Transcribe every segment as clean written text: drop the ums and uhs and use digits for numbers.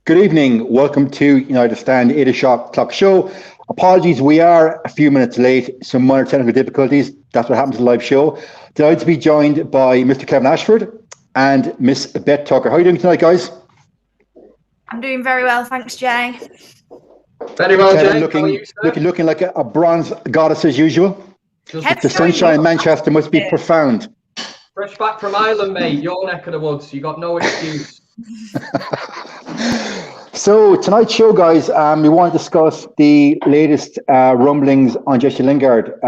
Good evening. Welcome to United Stand 8 o'clock show. Apologies, we are a few minutes late. Some minor technical difficulties. That's what happens in a live show. Delighted to be joined by Mr. Kevin Ashford and Miss Beth Tucker. How are you doing tonight, guys? I'm doing very well, thanks, Jay. Very well, Kevin, Jay. looking, How are you, sir? looking like a bronze goddess as usual. The sunshine in Manchester must be profound. Fresh back from Ireland, mate. Your neck of the woods. You got no excuse. So tonight's show, guys, we want to discuss the latest rumblings on Jesse Lingard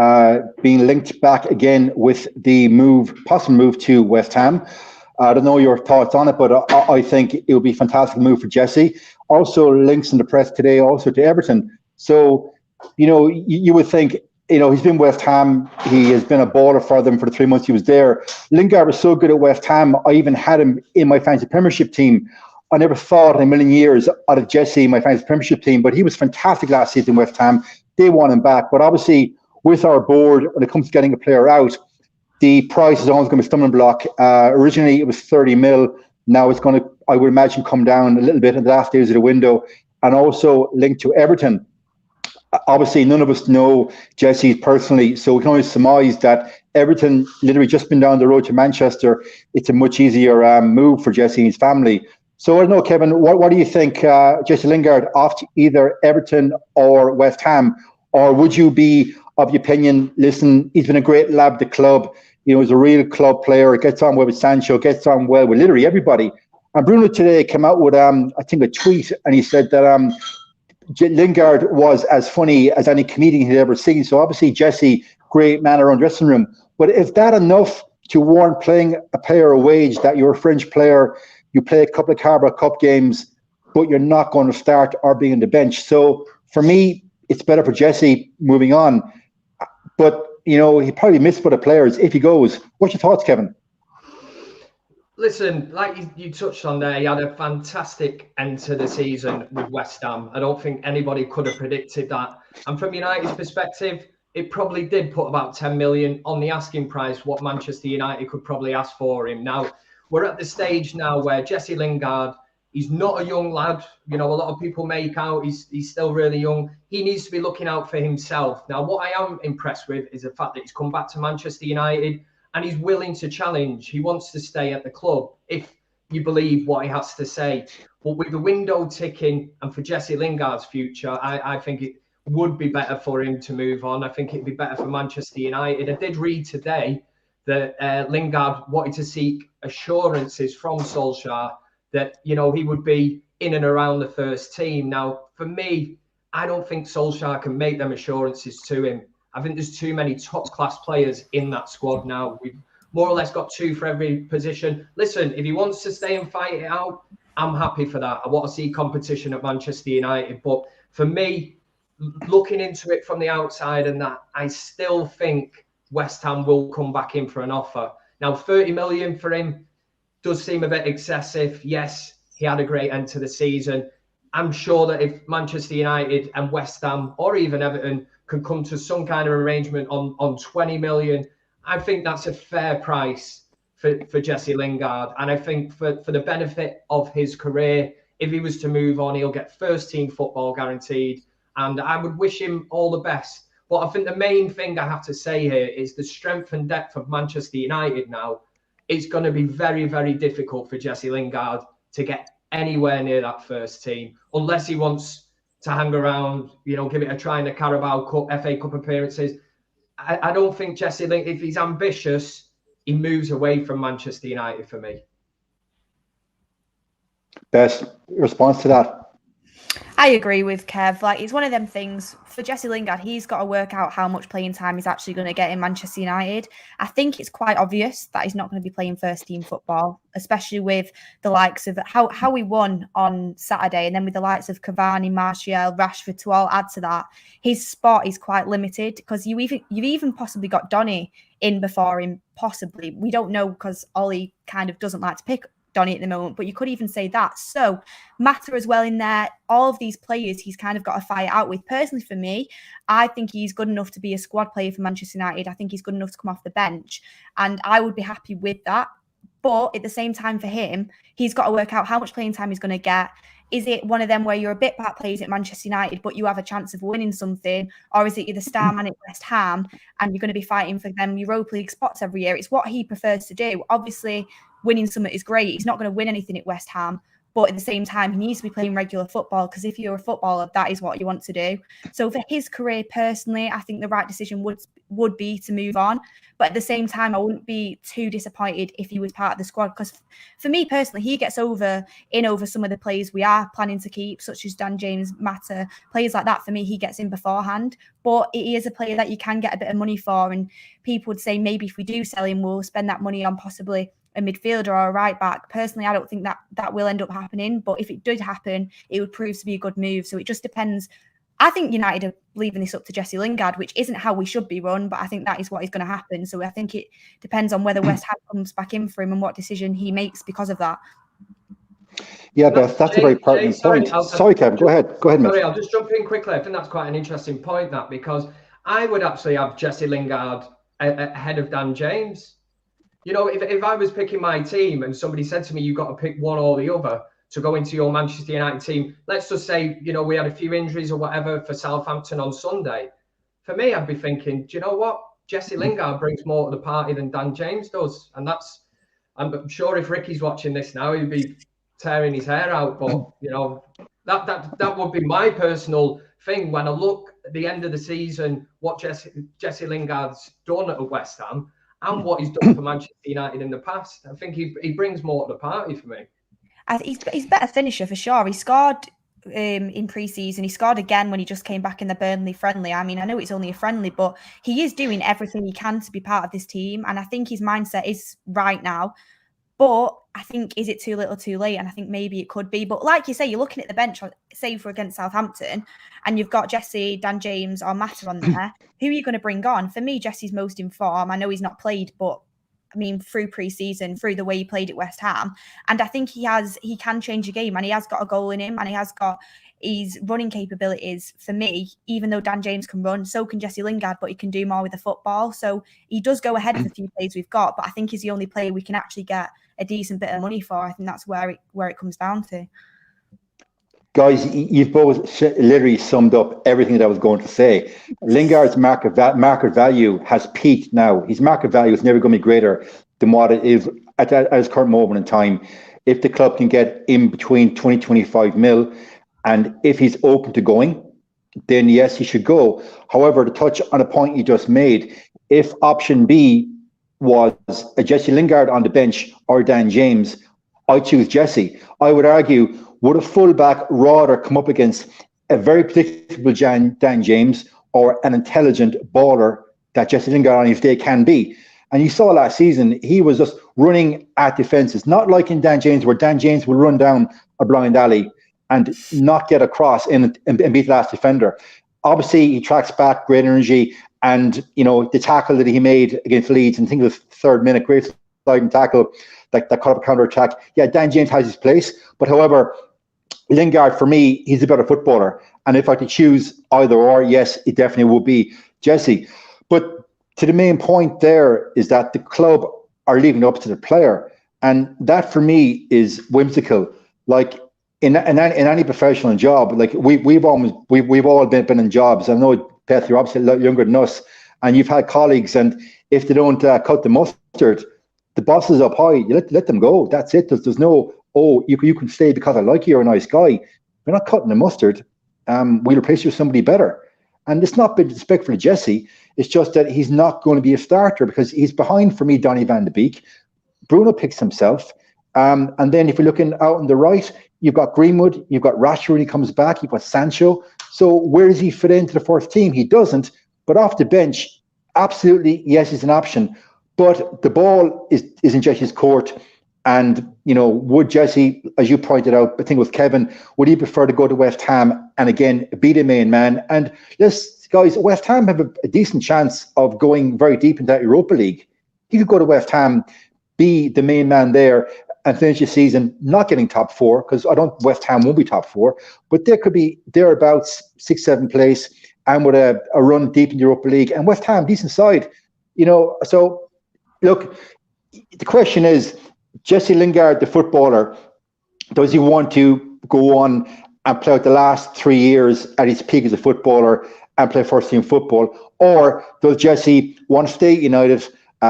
being linked back again with the possible move to West Ham. I don't know your thoughts on it, but I think it would be a fantastic move for Jesse. Also, links in the press today also to Everton. So, you would think, he's been West Ham. He has been a baller for them for the 3 months he was there. Lingard was so good at West Ham, I even had him in my fantasy Premiership team. I never thought in a million years out of Jesse, my fantasy Premiership team, but he was fantastic last season in West Ham. They want him back. But obviously, with our board, when it comes to getting a player out, the price is always going to be a stumbling block. Originally, it was 30 mil. Now it's going to, I would imagine, come down a little bit in the last days of the window. And also linked to Everton. Obviously, none of us know Jesse personally, so we can only surmise that Everton literally just been down the road to Manchester. It's a much easier move for Jesse and his family. So I don't know, Kevin, what do you think, Jesse Lingard off to either Everton or West Ham? Or would you be of the opinion, listen, he's been a great lad at the club. He's a real club player, gets on well with Sancho, gets on well with literally everybody. And Bruno today came out with, I think, a tweet, and he said that Lingard was as funny as any comedian he'd ever seen. So obviously, Jesse, great man around dressing room. But is that enough to warrant playing a player a wage that you're a French player, you play a couple of Carabao Cup games, but you're not going to start or be on the bench? So for me, it's better for Jesse moving on. But, he probably missed for the players if he goes. What's your thoughts, Kevin? Listen, like you touched on there, he had a fantastic end to the season with West Ham. I don't think anybody could have predicted that. And from United's perspective, it probably did put about 10 million on the asking price, what Manchester United could probably ask for him. Now, we're at the stage now where Jesse Lingard, he's not a young lad. A lot of people make out he's still really young. He needs to be looking out for himself. Now, what I am impressed with is the fact that he's come back to Manchester United and he's willing to challenge. He wants to stay at the club, if you believe what he has to say. But with the window ticking and for Jesse Lingard's future, I think it would be better for him to move on. I think it'd be better for Manchester United. I did read today that Lingard wanted to seek assurances from Solskjaer that, he would be in and around the first team. Now, for me, I don't think Solskjaer can make them assurances to him. I think there's too many top-class players in that squad now. We've more or less got two for every position. Listen, if he wants to stay and fight it out, I'm happy for that. I want to see competition at Manchester United. But for me, looking into it from the outside and that, I still think West Ham will come back in for an offer. Now, 30 million for him does seem a bit excessive. Yes, he had a great end to the season. I'm sure that if Manchester United and West Ham or even Everton can come to some kind of arrangement on 20 million, I think that's a fair price for Jesse Lingard. And I think for the benefit of his career, if he was to move on, he'll get first team football guaranteed. And I would wish him all the best. But I think the main thing I have to say here is the strength and depth of Manchester United now. It's going to be very, very difficult for Jesse Lingard to get anywhere near that first team, unless he wants to hang around, give it a try in the Carabao Cup, FA Cup appearances. I don't think Jesse Lingard, if he's ambitious, he moves away from Manchester United for me. Best response to that? I agree with Kev. It's one of them things for Jesse Lingard. He's got to work out how much playing time he's actually going to get in Manchester United. I think it's quite obvious that he's not going to be playing first team football, especially with the likes of how we won on Saturday, and then with the likes of Cavani, Martial, Rashford to all add to that. His spot is quite limited because you've even possibly got Donny in before him. Possibly, we don't know because Ollie kind of doesn't like to pick Donny at the moment, but you could even say that. So Mata as well in there. All of these players he's kind of got to fight out with. Personally, for me, I think he's good enough to be a squad player for Manchester United. I think he's good enough to come off the bench, and I would be happy with that. But at the same time, for him, he's got to work out how much playing time he's going to get. Is it one of them where you're a bit part players at Manchester United, but you have a chance of winning something? Or is it you're the star man at West Ham and you're going to be fighting for them Europa League spots every year? It's what he prefers to do. Obviously, winning something is great. He's not going to win anything at West Ham. But at the same time, he needs to be playing regular football, because if you're a footballer, that is what you want to do. So for his career personally, I think the right decision would be to move on. But at the same time, I wouldn't be too disappointed if he was part of the squad, because for me personally, he gets over some of the players we are planning to keep, such as Dan James, Mata, players like that. For me, he gets in beforehand. But he is a player that you can get a bit of money for. And people would say maybe if we do sell him, we'll spend that money on possibly a midfielder or a right back. Personally, I don't think that will end up happening. But if it did happen, it would prove to be a good move. So it just depends. I think United are leaving this up to Jesse Lingard, which isn't how we should be run, but I think that is what is going to happen. So I think it depends on whether West Ham comes back in for him and what decision he makes because of that. Yeah, Beth, that's a very pertinent point. Sorry, Kevin, go ahead. Go ahead, mate. Sorry, I'll just jump in quickly. I think that's quite an interesting point, that, because I would actually have Jesse Lingard ahead of Dan James. You know, if I was picking my team and somebody said to me, you've got to pick one or the other to go into your Manchester United team, let's just say, you know, we had a few injuries or whatever for Southampton on Sunday. For me, I'd be thinking, do you know what? Jesse Lingard brings more to the party than Dan James does. And I'm sure if Ricky's watching this now, he'd be tearing his hair out. But, you know, that would be my personal thing when I look at the end of the season, what Jesse Lingard's done at West Ham and what he's done for Manchester United in the past. I think he brings more to the party for me. He's a better finisher for sure. He scored in pre-season. He scored again when he just came back in the Burnley friendly. I mean, I know it's only a friendly, but he is doing everything he can to be part of this team. And I think his mindset is right now. But I think, is it too little too late? And I think maybe it could be. But like you say, you're looking at the bench, say for against Southampton, and you've got Jesse, Dan James or Mata on there. Who are you going to bring on? For me, Jesse's most in form. I know he's not played, but I mean, through pre-season, through the way he played at West Ham. And I think he can change a game, and he has got a goal in him, and he has got his running capabilities. For me, even though Dan James can run, so can Jesse Lingard, but he can do more with the football. So he does go ahead of the few players we've got, but I think he's the only player we can actually get a decent bit of money for. I think that's where it comes down to. Guys, you've both literally summed up everything that I was going to say. Lingard's market value has peaked now. His market value is never going to be greater than what it is at his current moment in time. If the club can get in between 20-25 mil, and if he's open to going, then yes, he should go. However, to touch on a point you just made, if option B was a Jesse Lingard on the bench or Dan James, I choose Jesse. I would argue, would a fullback rather come up against a very predictable Dan James or an intelligent baller that Jesse Lingard on his day can be? And you saw last season, he was just running at defences, not like in Dan James, where Dan James will run down a blind alley and not get across and beat the last defender. Obviously, he tracks back, great energy, and you know the tackle that he made against Leeds, and I think it was third minute, great sliding tackle that caught up a counter attack. Yeah, Dan James has his place, but however, Lingard, for me, he's a better footballer. And if I could choose either or, yes, it definitely would be Jesse. But to the main point there is that the club are leaving it up to the player. And that for me is whimsical. Like in any professional job, like we've all been in jobs. I know, Beth, you're obviously a lot younger than us, and you've had colleagues, and if they don't cut the mustard, the boss is up high. You let them go. That's it. There's no, oh, you can stay because I like you, you're a nice guy. We're not cutting the mustard. We'll replace you with somebody better. And it's not been disrespectful to Jesse. It's just that he's not going to be a starter because he's behind, for me, Donny van de Beek. Bruno picks himself. And then if you're looking out on the right, you've got Greenwood, you've got Rashford when he comes back, you've got Sancho. So where does he fit into the first team? He doesn't. But off the bench, absolutely, yes, he's an option. But the ball is in Jesse's court. And, you know, would Jesse, as you pointed out, I think it was Kevin, would he prefer to go to West Ham and again be the main man? And yes, guys, West Ham have a decent chance of going very deep into that Europa League. He could go to West Ham, be the main man there, and finish the season not getting top four, because West Ham won't be top four, but there could be thereabouts 6th, 7th place, and with a run deep in the Europa League. And West Ham, decent side, you know. So look, the question is Jesse Lingard, the footballer, does he want to go on and play out the last 3 years at his peak as a footballer and play first team football? Or does Jesse want to stay at United?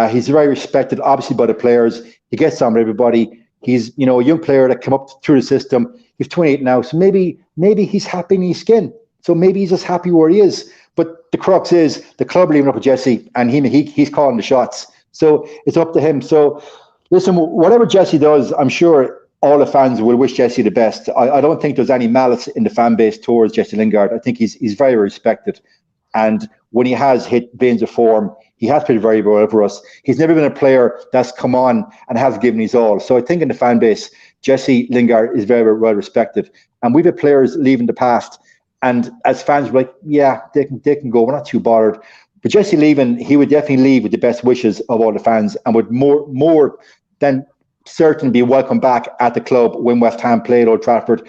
He's very respected, obviously, by the players. He gets on with everybody. He's, a young player that came up through the system. He's 28 now, so maybe he's happy in his skin. So maybe he's just happy where he is. But the crux is the club leaving up with Jesse, and he's calling the shots. So it's up to him. So listen, whatever Jesse does, I'm sure all the fans will wish Jesse the best. I don't think there's any malice in the fan base towards Jesse Lingard. I think he's very respected. And when he has hit veins of form, he has played very well for us. He's never been a player that's come on and has given his all. So I think in the fan base, Jesse Lingard is very, very well respected. And we've had players leaving the past. And as fans, we're like, yeah, they can go. We're not too bothered. But Jesse leaving, he would definitely leave with the best wishes of all the fans and would more than certain be welcome back at the club when West Ham played Old Trafford.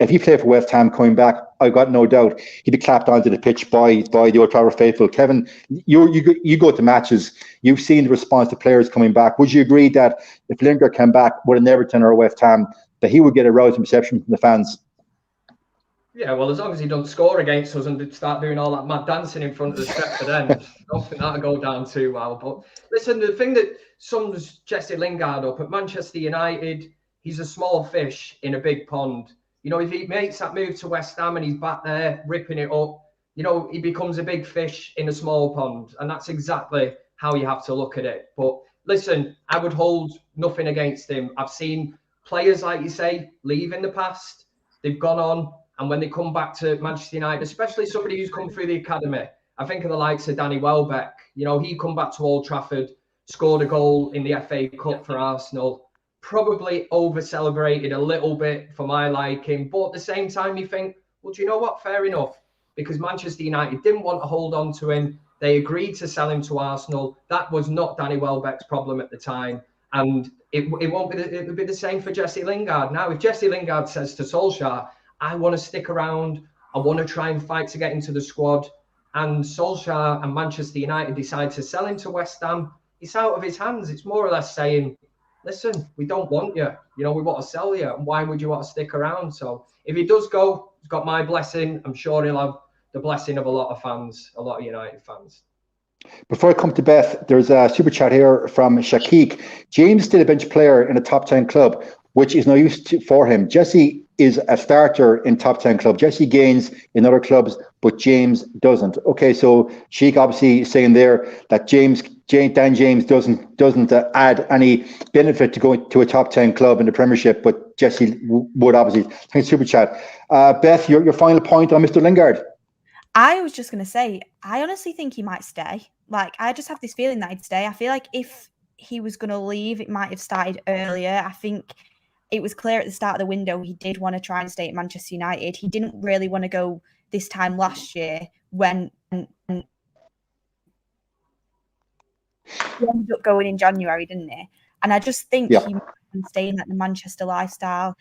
If he played for West Ham coming back, I've got no doubt he'd be clapped onto the pitch by the Old Trafford faithful. Kevin, you go to matches. You've seen the response to players coming back. Would you agree that if Lingard came back with an Everton or a West Ham, that he would get a rousing reception from the fans? Yeah, well, as long as he doesn't score against us and start doing all that mad dancing in front of the Stretford end, I don't think that'll go down too well. But listen, the thing that sums Jesse Lingard up at Manchester United, he's a small fish in a big pond. If he makes that move to West Ham and he's back there ripping it up, he becomes a big fish in a small pond. And that's exactly how you have to look at it. But listen, I would hold nothing against him. I've seen players, like you say, leave in the past. They've gone on. And when they come back to Manchester United, especially somebody who's come through the academy, I think of the likes of Danny Welbeck. He come back to Old Trafford, scored a goal in the FA Cup for Arsenal, probably over-celebrated a little bit for my liking. But at the same time, you think, well, do you know what? Fair enough. Because Manchester United didn't want to hold on to him. They agreed to sell him to Arsenal. That was not Danny Welbeck's problem at the time. And it won't be. It will be the same for Jesse Lingard. Now, if Jesse Lingard says to Solskjaer, I want to stick around, I want to try and fight to get into the squad, and Solskjaer and Manchester United decide to sell him to West Ham, it's out of his hands. It's more or less saying, listen, we don't want you. We want to sell you. And why would you want to stick around? So if he does go, he's got my blessing. I'm sure he'll have the blessing of a lot of fans, a lot of United fans. Before I come to Beth, there's a super chat here from Shakik. James still a bench player in a top 10 club, which is no use for him. Jesse is a starter in top 10 club. Jesse gains in other clubs, but James doesn't. Okay, so Sheik obviously saying there that Dan James doesn't add any benefit to going to a top 10 club in the Premiership, but Jesse would obviously. Thanks, super chat. Beth, your final point on Mr. Lingard. I was just going to say, I honestly think he might stay. I just have this feeling that he'd stay. I feel like if he was going to leave, it might have started earlier. I think it was clear at the start of the window he did want to try and stay at Manchester United. He didn't really want to go this time last year when he ended up going in January, didn't he? And I just think he might be staying at the Manchester lifestyle.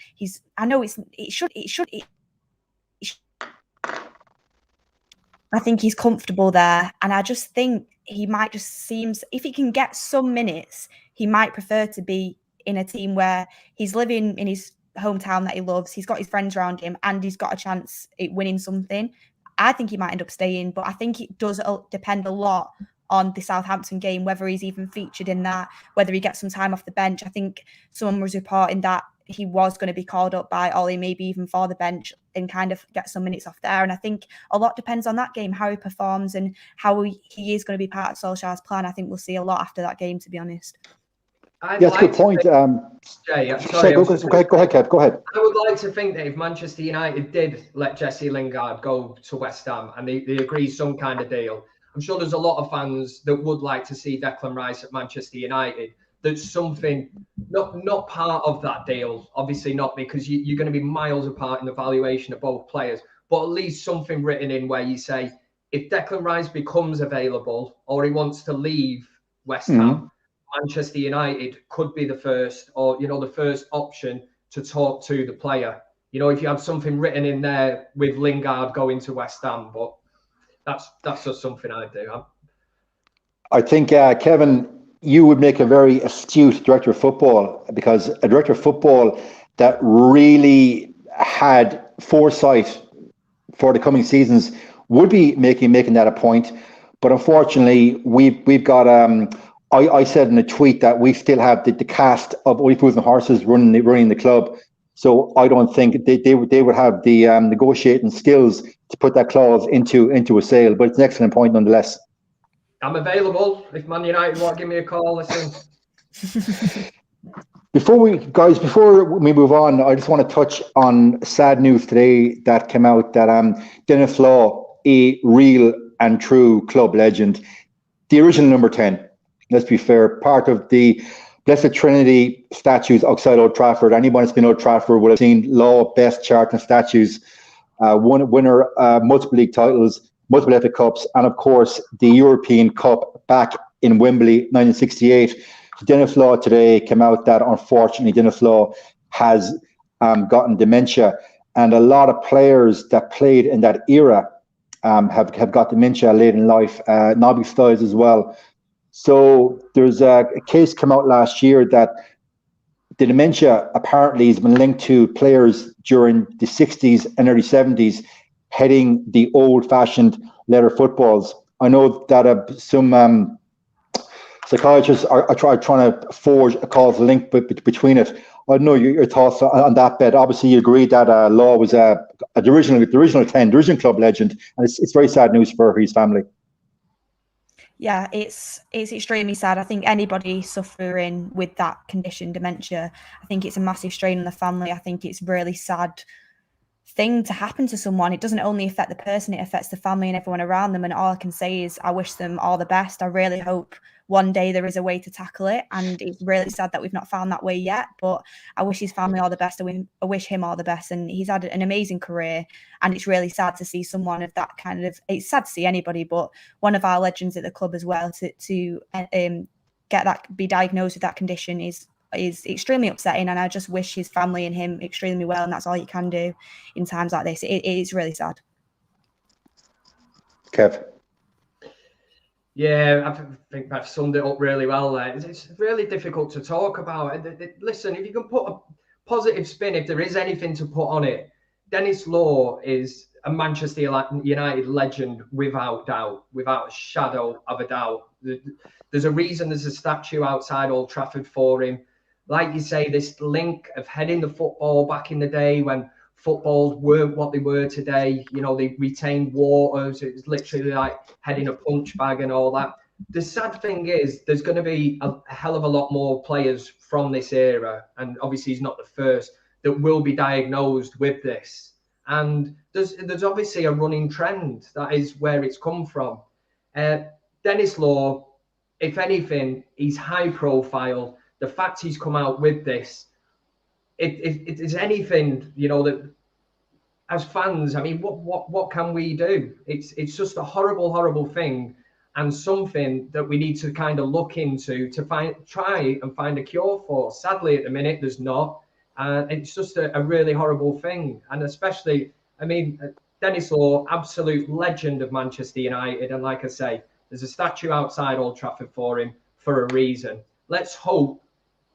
I think he's comfortable there. And I just think he might just seems, if he can get some minutes, he might prefer to be in a team where he's living in his hometown that he loves, he's got his friends around him, and he's got a chance at winning something. I think he might end up staying, but I think it does depend a lot on the Southampton game, whether he's even featured in that, whether he gets some time off the bench. I think someone was reporting that he was going to be called up by Ollie, maybe even for the bench, and kind of get some minutes off there. And I think a lot depends on that game, how he performs and how he is going to be part of Solskjaer's plan. I think we'll see a lot after that game, to be honest. That's a good point. Jay, sorry, go ahead, Kev. Go ahead. I would like to think that if Manchester United did let Jesse Lingard go to West Ham and they agree some kind of deal, I'm sure there's a lot of fans that would like to see Declan Rice at Manchester United. That's something not part of that deal. Obviously not, because you're going to be miles apart in the valuation of both players. But at least something written in where you say, if Declan Rice becomes available or he wants to leave West Ham, Manchester United could be the first, or the first option to talk to the player. If you have something written in there with Lingard going to West Ham, but that's just something I do. I think Kevin, you would make a very astute director of football, because a director of football that really had foresight for the coming seasons would be making that a point. But unfortunately, we've got. I said in a tweet that we still have the cast of Only Fools and Horses running the club. So I don't think they would have the negotiating skills to put that clause into a sale. But it's an excellent point nonetheless. I'm available if Man United want to give me a call. Listen. Before we move on, I just want to touch on sad news today that came out that Dennis Law, a real and true club legend, the original number 10, let's be fair, part of the Blessed Trinity statues outside Old Trafford. Anyone that's been Old Trafford would have seen Law best chart and statues, winner multiple league titles, multiple FA Cups, and of course the European Cup back in Wembley 1968. Dennis Law today came out that unfortunately Dennis Law has gotten dementia, and a lot of players that played in that era have got dementia late in life, Nobby Stiles as well. So there's a case come out last year that the dementia apparently has been linked to players during the 60s and early 70s heading the old-fashioned leather footballs. I know that some psychologists are trying to forge a causal link between it. I don't know your thoughts on that, Bet. Obviously, you agree that Law was the original 10, the original club legend, and it's very sad news for his family. Yeah, it's extremely sad. I think anybody suffering with that condition, dementia, I think it's a massive strain on the family. I think it's a really sad thing to happen to someone. It doesn't only affect the person, it affects the family and everyone around them. And all I can say is I wish them all the best. I really hope one day there is a way to tackle it. And it's really sad that we've not found that way yet. But I wish his family all the best. I wish him all the best. And he's had an amazing career. And it's really sad to see someone of that kind of, it's sad to see anybody, but one of our legends at the club as well to get that, be diagnosed with that condition is extremely upsetting, and I just wish his family and him extremely well, and that's all you can do in times like this. It is really sad. Kev? Yeah, I think I've summed it up really well there. It's really difficult to talk about. Listen, if you can put a positive spin, if there is anything to put on it, Dennis Law is a Manchester United legend without doubt, without a shadow of a doubt. There's a reason there's a statue outside Old Trafford for him. Like you say, this link of heading the football back in the day when footballs weren't what they were today. You know, they retained waters. It was literally like heading a punch bag and all that. The sad thing is there's going to be a hell of a lot more players from this era. And obviously he's not the first that will be diagnosed with this. And there's obviously a running trend. That is where it's come from. Dennis Law, if anything, he's high profile. The fact he's come out with this, it is anything, you know, that as fans, I mean, what can we do? It's just a horrible thing, and something that we need to kind of look into to try and find a cure for. Sadly, at the minute, there's not. It's just a really horrible thing, and especially, I mean, Dennis Law, absolute legend of Manchester United, and like I say, there's a statue outside Old Trafford for him for a reason. Let's hope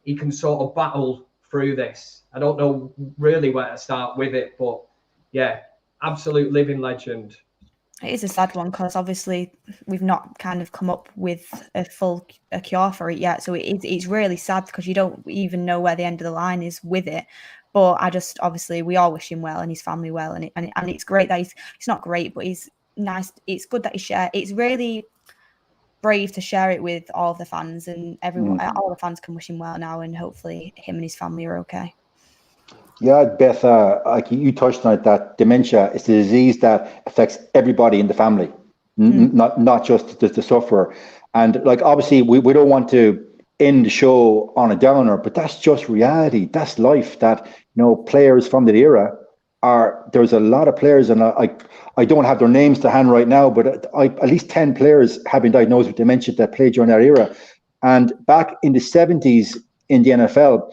he can sort of battle through this. I don't know really where to start with it, but yeah, absolute living legend. It is a sad one because obviously we've not kind of come up with a cure for it yet. So it's really sad because you don't even know where the end of the line is with it. But I just, obviously, we all wish him well and his family well. And it's great that he's not great, but he's nice. It's good that he shared. It's really brave to share it with all the fans, and everyone, all the fans can wish him well now, and hopefully him and his family are okay. Yeah, Beth, like you touched on it, that dementia is a disease that affects everybody in the family, not just the sufferer. And like, obviously, we don't want to end the show on a downer, but that's just reality. That's life. That, you know, players from that era there's a lot of players, and I don't have their names to hand right now, but at least 10 players have been diagnosed with dementia that played during that era. And back in the 70s in the NFL,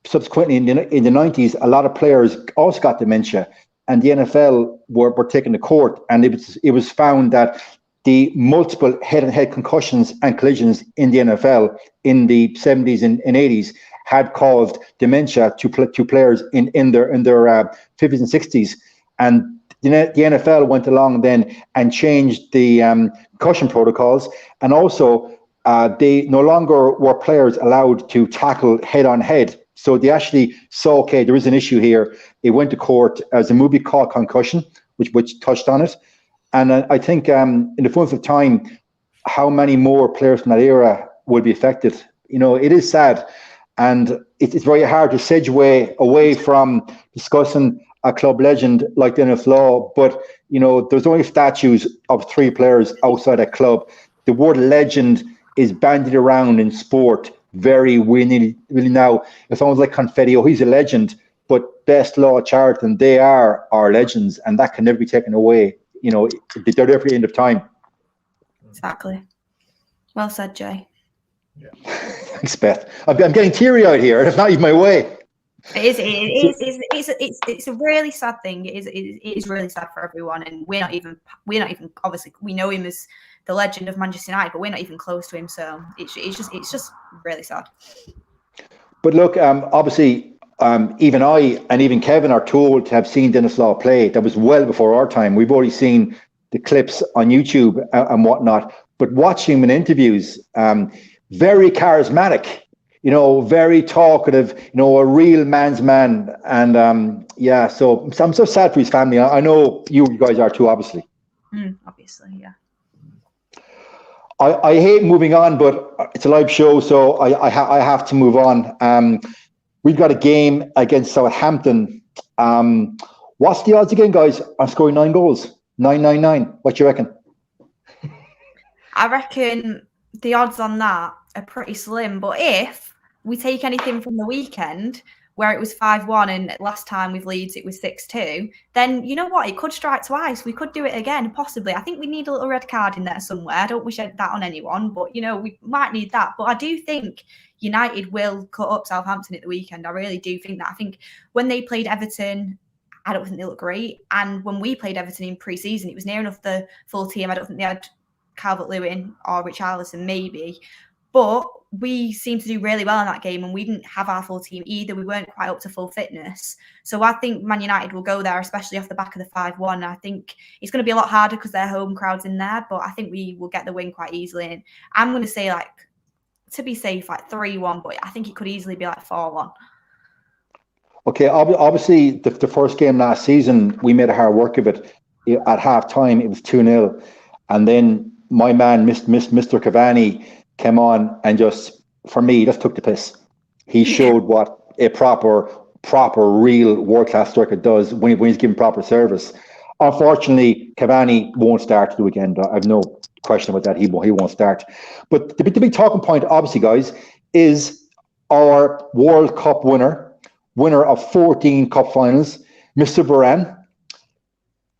subsequently in the 90s, a lot of players also got dementia, and the NFL were taken to court, and it was found that the multiple head-on-head concussions and collisions in the NFL in the 70s and 80s had caused dementia to players in their 50s and 60s. And the NFL went along then and changed the concussion protocols. And also, they no longer were players allowed to tackle head-on-head. So they actually saw, okay, there is an issue here. It went to court as a movie called Concussion, which touched on it. And I think in the fullness of time, how many more players from that era will be affected? It is sad. And it's very hard to segue away from discussing a club legend like Dennis Law. But, there's only statues of 3 players outside a club. The word legend is bandied around in sport very really now. It's almost like confetti. Oh, he's a legend. But Best Law, Charlton, they are our legends. And that can never be taken away. They're there for the end of time. Exactly. Well said, Jay. Yeah. Thanks, Beth. I'm getting teary-eyed here. It's not even my way. It's a really sad thing. It is really sad for everyone, and we're not even obviously we know him as the legend of Manchester United, but we're not even close to him. So it's just really sad. But look, obviously. Even I and even Kevin are told to have seen Dennis Law play. That was well before our time. We've already seen the clips on YouTube and whatnot. But watching him in interviews, very charismatic, very talkative, a real man's man. And so I'm so sad for his family. I know you guys are too, obviously. Obviously, yeah. I hate moving on, but it's a live show, so I have to move on. We've got a game against Southampton. What's the odds again, guys, on scoring 9 goals? 999. What do you reckon? I reckon the odds on that are pretty slim. But if we take anything from the weekend, where it was 5-1 and last time with Leeds it was 6-2, then you know what? It could strike twice. We could do it again, possibly. I think we need a little red card in there somewhere. I don't wish that on anyone, but, we might need that. But I do think United will cut up Southampton at the weekend. I really do think that. I think when they played Everton, I don't think they look great. And when we played Everton in pre-season, it was near enough the full team. I don't think they had Calvert-Lewin or Richarlison, maybe. But we seemed to do really well in that game, and we didn't have our full team either. We weren't quite up to full fitness. So I think Man United will go there, especially off the back of the 5-1. I think it's going to be a lot harder because their home crowd's in there, but I think we will get the win quite easily. And I'm going to say, to be safe, 3-1, but I think it could easily be 4-1. Okay, obviously the first game last season, we made a hard work of it. At half time, it was 2-0. And then my man, Mr. Cavani, came on and just took the piss. He showed what a proper, real world-class striker does when he's given proper service. Unfortunately, Cavani won't start the weekend. I have no question about that. He won't start. But the big talking point, obviously, guys, is our World Cup winner of 14 cup finals, Mr. Varane.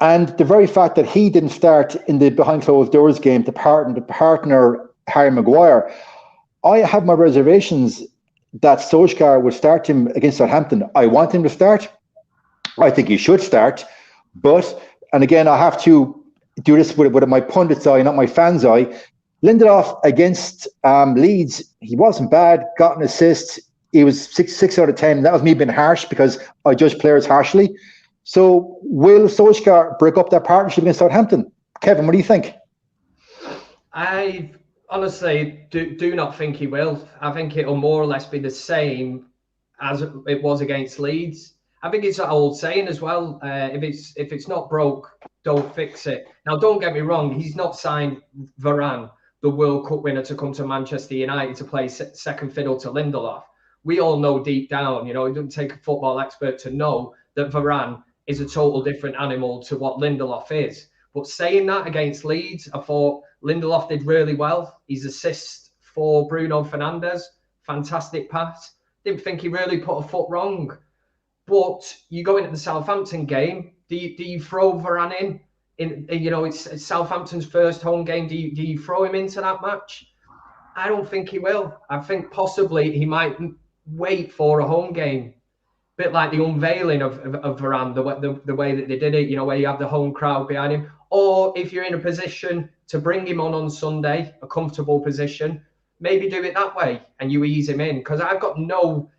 And the very fact that he didn't start in the behind closed doors game to partner Harry Maguire, I have my reservations that Solskjaer would start him against Southampton. I want him to start. I think he should start. But, and again, I have to do this with my pundit's eye, not my fan's eye. Lindelof against Leeds, he wasn't bad, got an assist. He was 6 out of 10. That was me being harsh because I judge players harshly. So will Solskjaer break up that partnership against Southampton? Kevin, what do you think? I honestly do not think he will. I think it'll more or less be the same as it was against Leeds. I think it's that old saying as well. If it's not broke, don't fix it. Now, don't get me wrong. He's not signed Varane, the World Cup winner, to come to Manchester United to play second fiddle to Lindelof. We all know deep down, it doesn't take a football expert to know that Varane is a total different animal to what Lindelof is. But saying that against Leeds, I thought Lindelof did really well. His assist for Bruno Fernandes, fantastic pass. Didn't think he really put a foot wrong. But you go into the Southampton game, do you throw Varane in? It's Southampton's first home game. Do you throw him into that match? I don't think he will. I think possibly he might wait for a home game. Bit like the unveiling of Varane, the way that they did it, where you have the home crowd behind him. Or if you're in a position to bring him on Sunday, a comfortable position, maybe do it that way and you ease him in. Because I've got no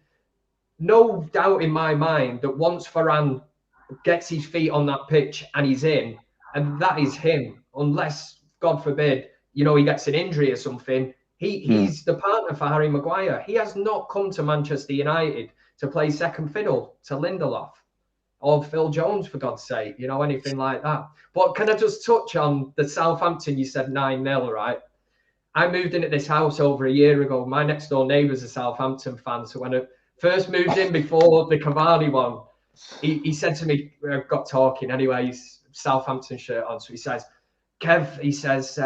doubt in my mind that once Varane gets his feet on that pitch and he's in, and that is him, unless, God forbid, he gets an injury or something. He's the partner for Harry Maguire. He has not come to Manchester United to play second fiddle to Lindelof or Phil Jones, for God's sake, anything like that. But can I just touch on the Southampton? You said 9-0, right? I moved into this house over a year ago. My next door neighbour's a Southampton fan. So when I first moved in before the Cavani one, he said to me, I got talking anyway, he's Southampton shirt on. So he says, Kev, he says,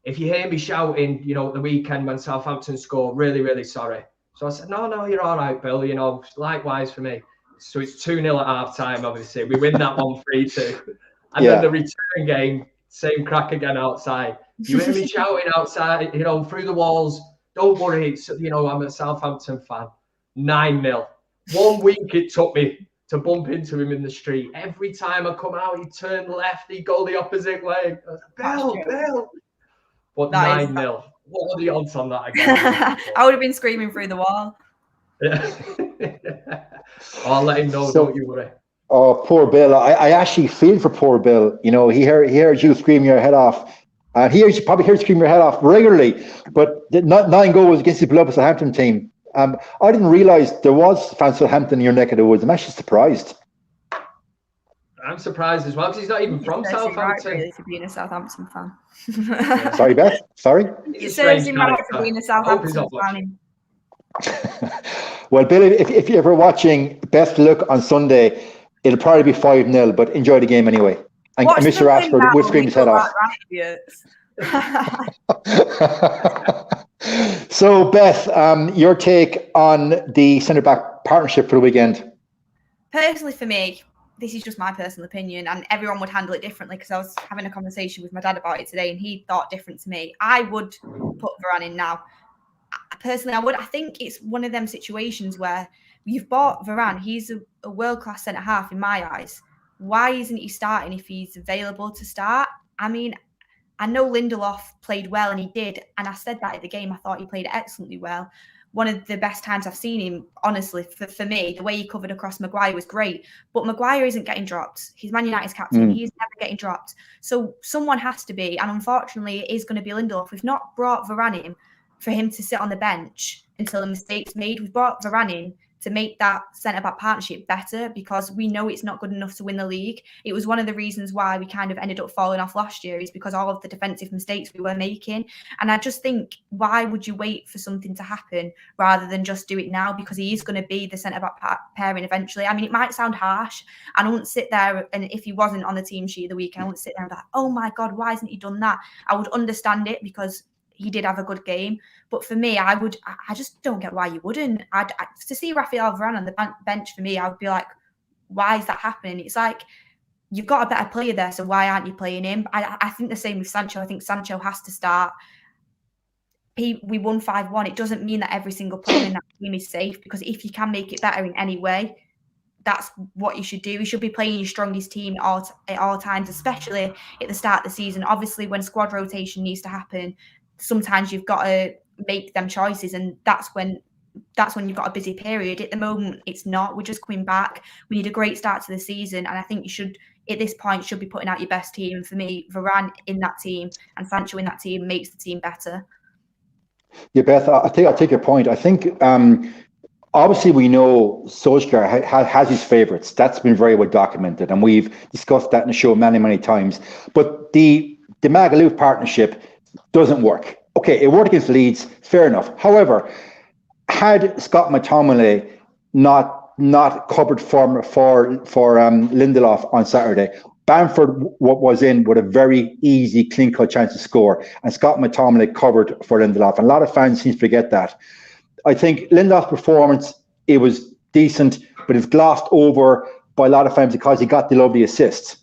if you hear me shouting, at the weekend when Southampton score, really, really sorry. So I said, no, you're all right, Bill. Likewise for me. So it's 2-0 at half time, obviously. We win that one 3-2. And then the return game, same crack again outside. You hear me shouting outside, through the walls. Don't worry, I'm a Southampton fan. 9-0. 1 week it took me to bump into him in the street. Every time I come out, he'd turn left, he'd go the opposite way. Bill. But 9-0. What are the odds on that again? I would have been screaming through the wall. Yeah. I'll let him know, don't you worry. Oh, poor Bill. I actually feel for poor Bill. He heard you scream your head off. And he probably hears you scream your head off regularly. But the 9 goals against the beloved Southampton team. I didn't realise there was fans of Southampton in your neck of the woods. I'm actually surprised. I'm surprised as well because he's not even from Southampton. Right, really, to being a Southampton fan. Sorry, Beth. Sorry. It serves him right for being a Southampton fan. Well, Bill, if you're ever watching, best look on Sunday. It'll probably be 5-0, but enjoy the game anyway. And Mr. Ashford will scream his head off. So, Beth, your take on the centre-back partnership for the weekend? Personally, for me, this is just my personal opinion, and everyone would handle it differently because I was having a conversation with my dad about it today, and he thought different to me. I would put Varane in now. Personally, I would. I think it's one of them situations where you've bought Varane. He's a world-class centre-half in my eyes. Why isn't he starting if he's available to start? I mean, I know Lindelof played well, and he did. And I said that at the game. I thought he played excellently well. One of the best times I've seen him, honestly, for me. The way he covered across Maguire was great. But Maguire isn't getting dropped. He's Man United's captain. He's never getting dropped. So someone has to be. And unfortunately, it is going to be Lindelof. We've not brought Varane in for him to sit on the bench until a mistake's made. We've brought Varane in to make that centre-back partnership better because we know it's not good enough to win the league. It was one of the reasons why we kind of ended up falling off last year is because all of the defensive mistakes we were making. And I just think, why would you wait for something to happen rather than just do it now? Because he is going to be the centre-back pairing eventually. I mean, it might sound harsh. And I wouldn't sit there, and if he wasn't on the team sheet of the weekend, I wouldn't sit there and be like, oh my God, why hasn't he done that? I would understand it because he did have a good game. But for me, I just don't get why you wouldn't. To see Raphael Varane on the bench, for me, I would be like, why is that happening? It's like, you've got a better player there, so why aren't you playing him? I think the same with Sancho. I think Sancho has to start. We won 5-1. It doesn't mean that every single player in that team is safe, because if you can make it better in any way, that's what you should do. You should be playing your strongest team at all times, especially at the start of the season. Obviously, when squad rotation needs to happen, sometimes you've got to make them choices, and that's when you've got a busy period. At the moment, it's not. We're just coming back. We need a great start to the season, and I think you should, at this point, should be putting out your best team. For me, Varane in that team and Sancho in that team makes the team better. Yeah, Beth, I take your point. I think obviously we know Solskjaer has his favourites. That's been very well documented, and we've discussed that in the show many, many times. But the Magaluf partnership doesn't work. Okay, it worked against Leeds, fair enough. However, had Scott McTominay not covered for Lindelof on Saturday, Bamford was in with a very easy, clean-cut chance to score, and Scott McTominay covered for Lindelof. And a lot of fans seem to forget that. I think Lindelof's performance, it was decent, but it's glossed over by a lot of fans because he got the lovely assists.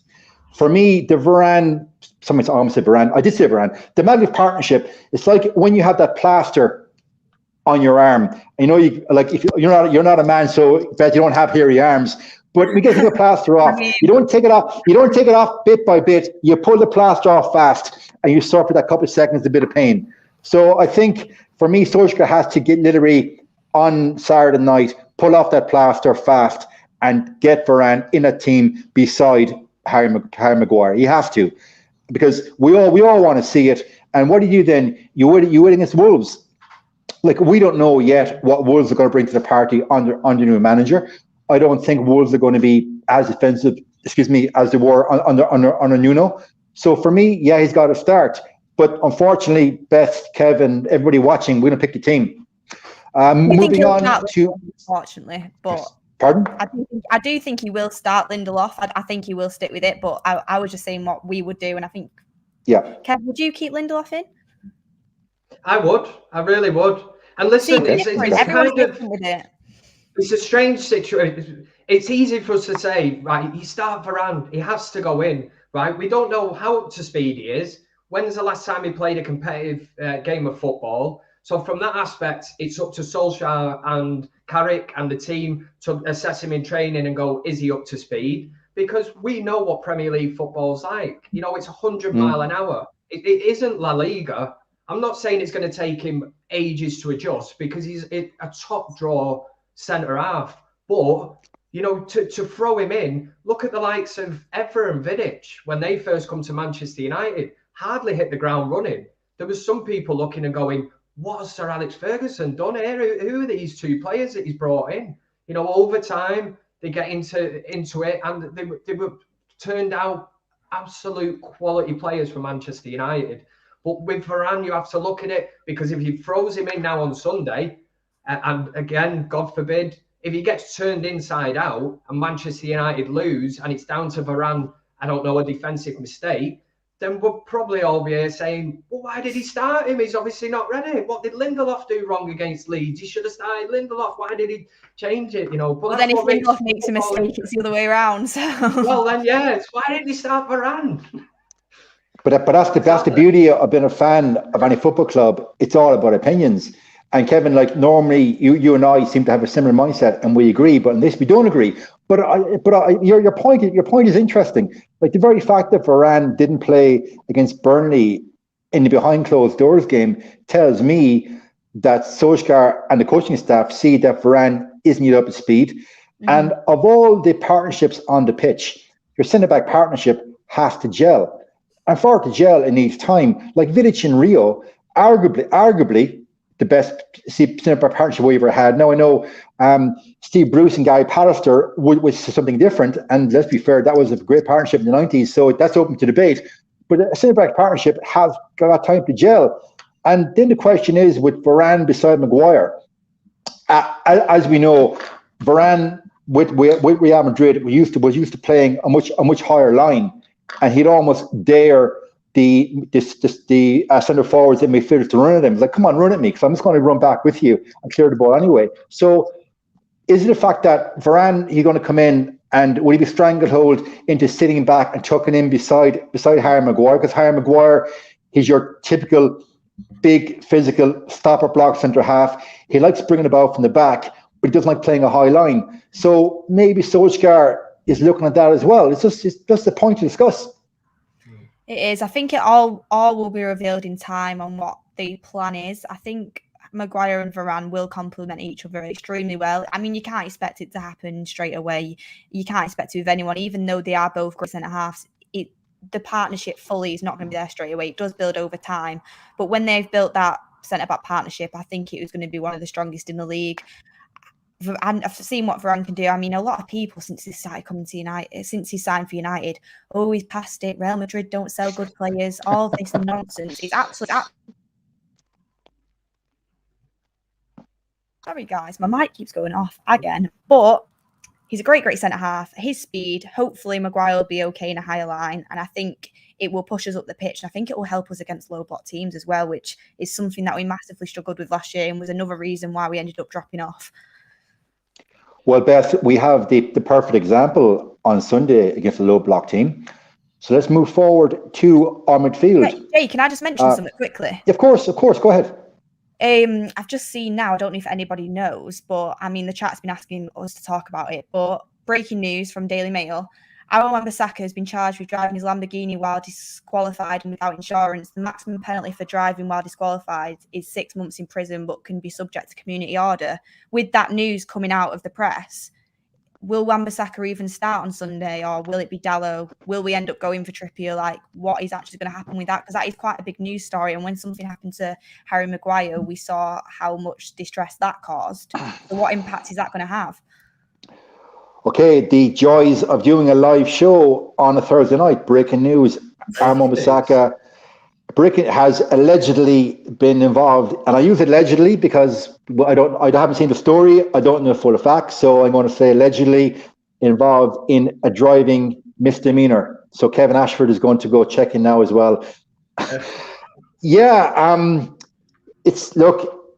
For me, the Varane, I almost said Varane. I did say Varane. The Magaluf partnership, it's like when you have that plaster on your arm. You know, if you're not a man, so that you don't have hairy arms. But we get to take the plaster off. You don't take it off. You don't take it off bit by bit. You pull the plaster off fast, and you suffer that couple of seconds a bit of pain. So I think for me, Solskjaer has to get literally on Saturday night, pull off that plaster fast, and get Varane in a team beside Harry Maguire. He has to, because we all want to see it. And what do you do then? You win against Wolves. Like, we don't know yet what Wolves are going to bring to the party under new manager. I don't think Wolves are going to be as defensive, as they were under Nuno. So for me, yeah, he's got to start. But unfortunately, Beth, Kevin, everybody watching, we're going to pick the team. Moving on to, unfortunately, but pardon? I do think he will start Lindelof. I think he will stick with it. But I was just saying what we would do, and I think, yeah, Kev, would you keep Lindelof in? I would. I really would. And listen, it's kind of with it. It's a strange situation. It's easy for us to say, right, you start Varane, he has to go in, right? We don't know how up to speed he is. When's the last time he played a competitive game of football? So from that aspect, it's up to Solskjaer and Carrick and the team to assess him in training and go, is he up to speed? Because we know what Premier League football's like. You know, it's 100 mile an hour. It isn't La Liga. I'm not saying it's going to take him ages to adjust, because he's a top draw centre half. But, you know, to throw him in, look at the likes of Evra and Vidic when they first come to Manchester United, hardly hit the ground running. There was some people looking and going, what has Sir Alex Ferguson done here? Who are these two players that he's brought in? You know, over time, they get into it, and they were turned out absolute quality players for Manchester United. But with Varane, you have to look at it, because if he throws him in now on Sunday, and again, God forbid, if he gets turned inside out and Manchester United lose and it's down to Varane, I don't know, a defensive mistake, then we'll probably all be here saying, well, why did he start him? He's obviously not ready. What did Lindelof do wrong against Leeds? He should have started Lindelof. Why did he change it? You know, but well, then if Lindelof makes a mistake, it's the other way around. So. Well, then, yes. Why didn't he start Varane? But that's the beauty of being a fan of any football club. It's all about opinions. And Kevin, like, normally you and I seem to have a similar mindset, and we agree. But in this, we don't agree. But your point is interesting. Like, the very fact that Varane didn't play against Burnley in the behind closed doors game tells me that Solskjaer and the coaching staff see that Varane isn't yet up to speed. And of all the partnerships on the pitch, your centre back partnership has to gel. And for it to gel, it needs time. Like Vidic and Rio, arguably the best centre back partnership we ever had. Now, I know Steve Bruce and Gary Pallister was something different. And let's be fair, that was a great partnership in the 90s. So that's open to debate. But a centre back partnership has got time to gel. And then the question is, with Varane beside Maguire, as we know, Varane with Real Madrid was used to playing a much higher line. And he'd almost dare the centre forwards and midfielders to run at him. He's like, come on, run at me, because I'm just going to run back with you and clear the ball anyway. So is it the fact that Varane, he's going to come in, and will he be stranglehold into sitting back and tucking in beside Harry Maguire? Because Harry Maguire, he's your typical big physical stopper block centre half. He likes bringing the ball from the back, but he doesn't like playing a high line. So maybe Solskjaer is looking at that as well. It's just a point to discuss. It is. I think it all will be revealed in time on what the plan is. I think Maguire and Varane will complement each other extremely well. I mean, you can't expect it to happen straight away. You can't expect it with anyone, even though they are both great centre halves. The partnership fully is not going to be there straight away. It does build over time. But when they've built that centre back partnership, I think it was going to be one of the strongest in the league. And I've seen what Varane can do. I mean, a lot of people since he started coming to United, since he signed for United, he's past it. Real Madrid don't sell good players. All this nonsense. He's absolutely. Sorry, guys, my mic keeps going off again. But he's a great centre half. His speed, hopefully, Maguire will be okay in a higher line, and I think it will push us up the pitch. And I think it will help us against low block teams as well, which is something that we massively struggled with last year and was another reason why we ended up dropping off. Well, Beth, we have the perfect example on Sunday against a low block team. So let's move forward to our midfield. Right, Jay, can I just mention something quickly? Of course. Go ahead. I've just seen now, I don't know if anybody knows, but I mean, the chat's been asking us to talk about it, but breaking news from Daily Mail. Aaron Wan-Bissaka has been charged with driving his Lamborghini while disqualified and without insurance. The maximum penalty for driving while disqualified is 6 months in prison, but can be subject to community order. With that news coming out of the press, will Wan-Bissaka even start on Sunday, or will it be Dalot? Will we end up going for Trippier? Like, what is actually going to happen with that? Because that is quite a big news story. And when something happened to Harry Maguire, we saw how much distress that caused. So what impact is that going to have? Okay, the joys of doing a live show on a Thursday night. Breaking news: Aaron Wan-Bissaka has allegedly been involved, and I use allegedly because I haven't seen the story. I don't know the full facts, so I'm going to say allegedly involved in a driving misdemeanor. So Kevin Ashford is going to go check in now as well.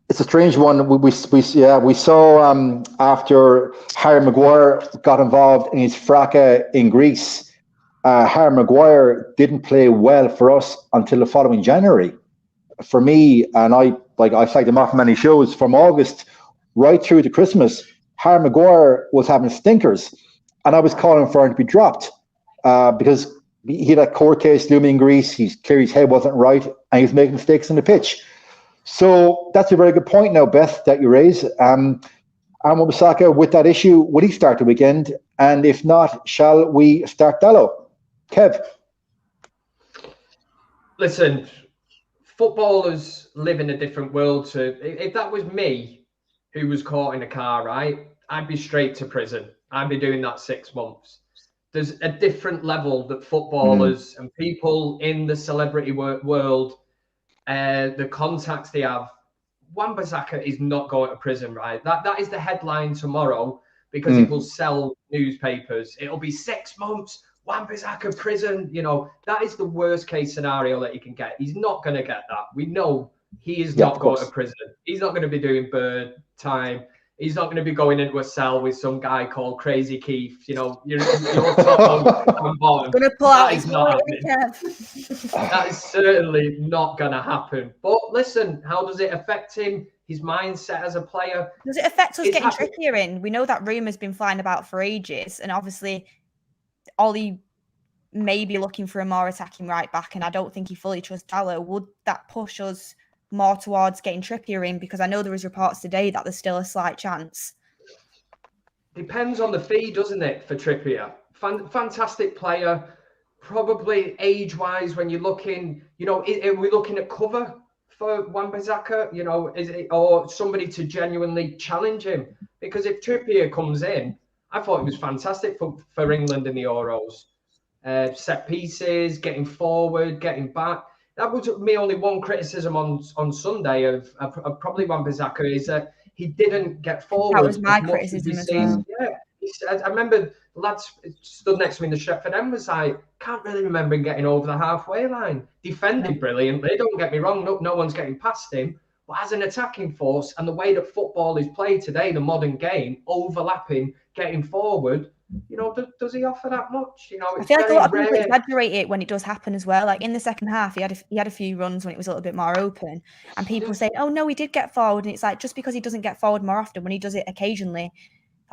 It's a strange one. We saw after Harry Maguire got involved in his fracas in Greece, Harry Maguire didn't play well for us until the following January. For me, and I flagged him off many shows, from August right through to Christmas, Harry Maguire was having stinkers, and I was calling for him to be dropped because he had a court case looming in Greece. His head wasn't right, and he was making mistakes on the pitch. So that's a very good point now, Beth, that you raise. Aaron Wan-Bissaka, with that issue, will he start the weekend? And if not, shall we start Dalot? Kev? Listen, footballers live in a different world. If that was me who was caught in a car, right, I'd be straight to prison. I'd be doing that 6 months. There's a different level that footballers and people in the celebrity world, the contacts they have. Wan-Bissaka is not going to prison, right? That is the headline tomorrow because it will sell newspapers. It'll be 6 months, Wan-Bissaka prison. You know, that is the worst case scenario that you can get. He's not going to get that. We know he is not going to prison. He's not going to be doing bird time. He's not going to be going into a cell with some guy called Crazy Keith. You know, you're top and bottom. Going to pull out his happening. That is certainly not going to happen. But listen, how does it affect him? His mindset as a player. Does it affect us getting Trippier in? We know that rumour's been flying about for ages, and obviously Ollie may be looking for a more attacking right back, and I don't think he fully trusts Dalot. Would that push us more towards getting Trippier in? Because I know there was reports today that there's still a slight chance. Depends on the fee, doesn't it, for Trippier? Fantastic player. Probably age-wise, when you're looking, you know, are we looking at cover for Wan-Bissaka? You know, is it, or somebody to genuinely challenge him? Because if Trippier comes in, I thought he was fantastic for England in the Euros. Set pieces, getting forward, getting back. That was me only one criticism on Sunday of probably Wan-Bissaka is that he didn't get forward. That was my criticism as well. Yeah, I remember the lads stood next to me in the Sheffield end was like, can't really remember him getting over the halfway line. Defended brilliantly, don't get me wrong, no one's getting past him. But as an attacking force and the way that football is played today, the modern game, overlapping, getting forward, you know, does he offer that much? You know, it's I feel like a lot of rare. people exaggerate it when it does happen as well. Like in the second half, he had a few runs when it was a little bit more open, and people say, "Oh no, he did get forward." And it's like just because he doesn't get forward more often, when he does it occasionally,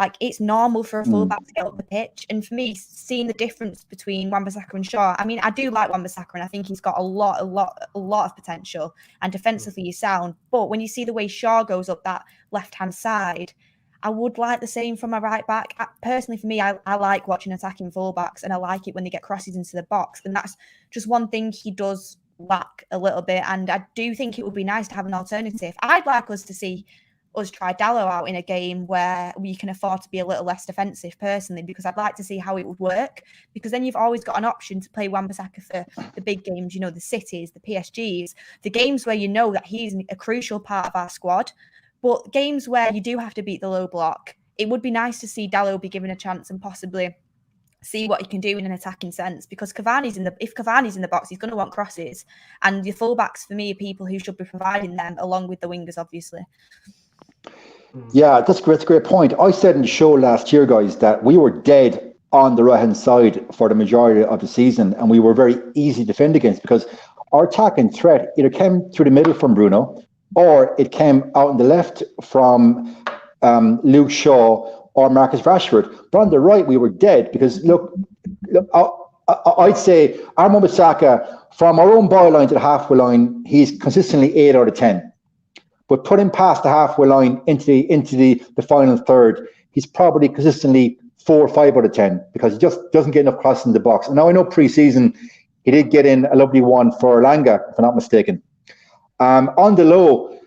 like it's normal for a fullback to get up the pitch. And for me, seeing the difference between Wan-Bissaka and Shaw, I mean, I do like Wan-Bissaka, and I think he's got a lot of potential, and defensively he's sound. But when you see the way Shaw goes up that left-hand side, I would like the same from my right back. Personally, for me, I like watching attacking fullbacks, and I like it when they get crosses into the box. And that's just one thing he does lack a little bit. And I do think it would be nice to have an alternative. I'd like us to see us try Dalot out in a game where we can afford to be a little less defensive, personally, because I'd like to see how it would work. Because then you've always got an option to play Wan-Bissaka for the big games, you know, the Cities, the PSGs, the games where you know that he's a crucial part of our squad. But games where you do have to beat the low block, it would be nice to see Dalot be given a chance and possibly see what he can do in an attacking sense. Because if Cavani's in the box, he's going to want crosses. And your fullbacks, for me, are people who should be providing them, along with the wingers, obviously. Yeah, that's a great point. I said in the show last year, guys, that we were dead on the right-hand side for the majority of the season, and we were very easy to defend against because our attacking threat either came through the middle from Bruno, or it came out on the left from Luke Shaw, or Marcus Rashford. But on the right, we were dead because look I'd say Armand Bissaka, from our own byline to the halfway line, he's consistently 8 out of 10. But put him past the halfway line into the final third, he's probably consistently 4 or 5 out of 10 because he just doesn't get enough crosses in the box. And now I know pre-season he did get in a lovely one for Langa, if I'm not mistaken. On the low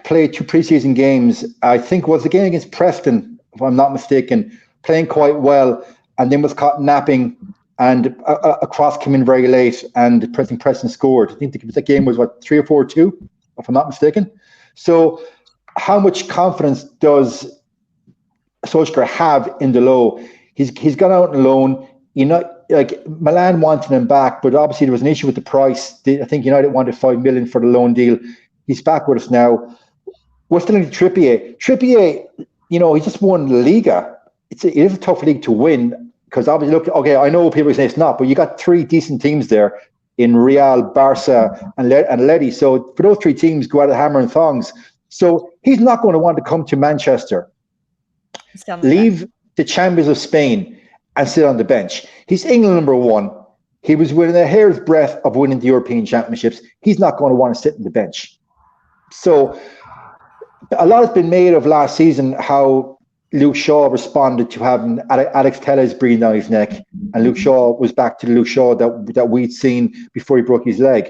played 2 pre-season games. I think it was the game against Preston, if I'm not mistaken, playing quite well, and then was caught napping, and a cross came in very late, and Preston scored. I think the game was 3 or 4-2, if I'm not mistaken. So, how much confidence does Solskjaer have in the low? He's gone out on loan. Like Milan wanted him back, but obviously there was an issue with the price. I think United wanted 5 million for the loan deal. He's back with us now. We're still in Trippier. Trippier, he just won La Liga. It is a tough league to win because obviously, look, okay, I know people say it's not, but you got 3 decent teams there in Real, Barca, and Atleti. So for those 3 teams, go out of hammer and thongs. So he's not going to want to come to Manchester, leave the champions of Spain, and sit on the bench. He's England number 1. He was within a hair's breadth of winning the European Championships. He's not going to want to sit on the bench. So a lot has been made of last season how Luke Shaw responded to having Alex Telles breathing down his neck, and Luke Shaw was back to the Luke Shaw that we'd seen before he broke his leg.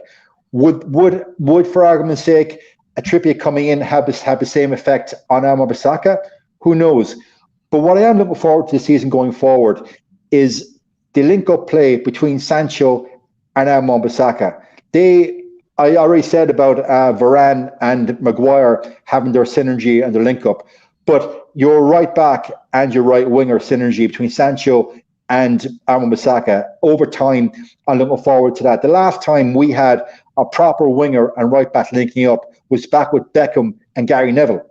Would for argument's sake, a Trippier coming in have the same effect on Armand Bissaka? Who knows? But what I am looking forward to this season going forward is the link-up play between Sancho and Armand Bissaka. I already said about Varane and Maguire having their synergy and their link-up, but your right back and your right winger synergy between Sancho and Armand Bissaka over time, I'm looking forward to that. The last time we had a proper winger and right back linking up was back with Beckham and Gary Neville.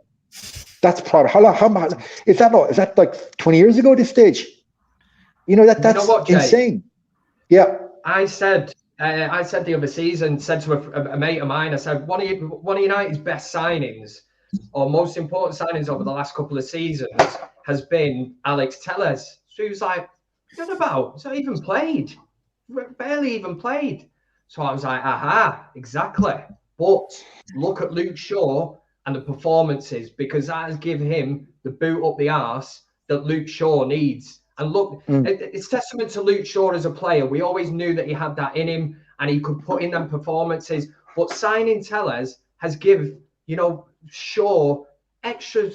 That's probably how is that like 20 years ago at this stage? That's insane. Yeah. I said the other season, said to a mate of mine, I said, one of United's best signings or most important signings over the last couple of seasons has been Alex Telles. So he was like, what about? He's not even played. Barely even played. So I was like, aha, exactly. But look at Luke Shaw and the performances, because that has given him the boot up the arse that Luke Shaw needs. And look, it's testament to Luke Shaw as a player. We always knew that he had that in him and he could put in them performances. But signing Telles has given, Shaw extra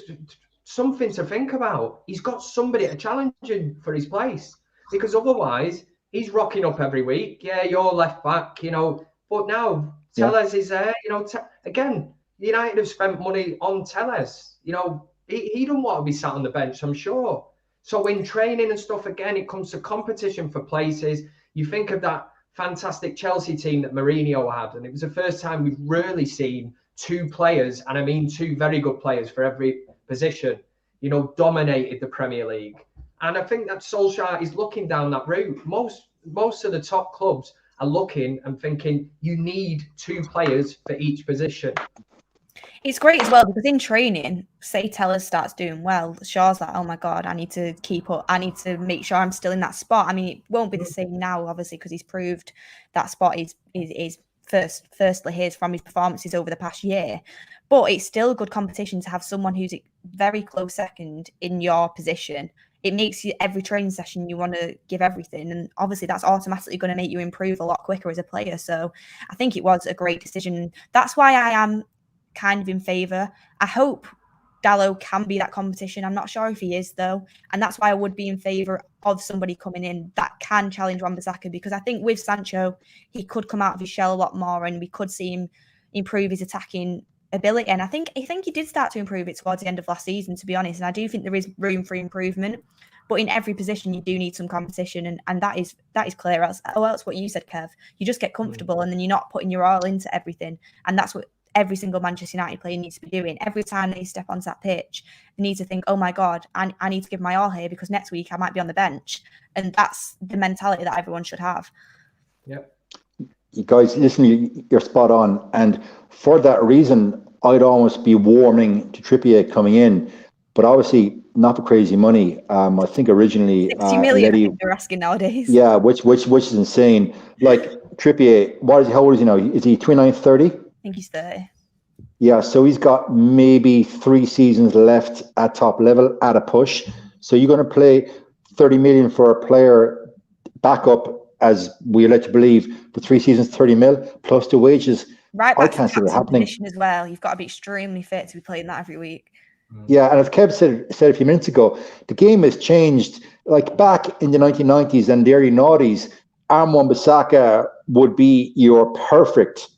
something to think about. He's got somebody to challenge him for his place, because otherwise he's rocking up every week. Yeah, you're left back, but now Telles is there. Again, United have spent money on Telles. He don't want to be sat on the bench, I'm sure. So in training and stuff, again, it comes to competition for places. You think of that fantastic Chelsea team that Mourinho had, and it was the first time we've really seen 2 players, and I mean 2 very good players for every position, dominated the Premier League. And I think that Solskjaer is looking down that route. Most of the top clubs are looking and thinking you need 2 players for each position. It's great as well because in training, say Telles starts doing well, Shaw's like, oh my God, I need to keep up. I need to make sure I'm still in that spot. I mean, it won't be the same now, obviously, because he's proved that spot is firstly his from his performances over the past year. But it's still a good competition to have someone who's very close second in your position. It makes you every training session you want to give everything, and obviously that's automatically going to make you improve a lot quicker as a player. So I think it was a great decision. That's why I am kind of in favour. I hope Dalot can be that competition. I'm not sure if he is though, and that's why I would be in favour of somebody coming in that can challenge Wan-Bissaka, because I think with Sancho he could come out of his shell a lot more and we could see him improve his attacking ability. And I think he did start to improve it towards the end of last season, to be honest, and I do think there is room for improvement. But in every position you do need some competition, and that is clear. Else what you said, Kev, you just get comfortable and then you're not putting your all into everything, and that's what every single Manchester United player needs to be doing. Every time they step onto that pitch, they need to think, oh my God, I need to give my all here because next week I might be on the bench. And that's the mentality that everyone should have. Yep. You guys, listen, you're spot on. And for that reason, I'd almost be warming to Trippier coming in. But obviously, not for crazy money. I think originally 60 million, I Letty, think they're asking nowadays. yeah, which is insane. Like Trippier, how old is he now? Is he 29, 30? I think he's 30. Yeah, so he's got maybe 3 seasons left at top level at a push. So you're going to play 30 million for a player backup, as we like to believe, for 3 seasons, 30 mil plus the wages. Right I back can't to see that captain happening. position as well. You've got to be extremely fit to be playing that every week. Yeah, and as Kev said a few minutes ago, the game has changed. Like back in the 1990s and the early noughties, Armand Bissaka would be your perfect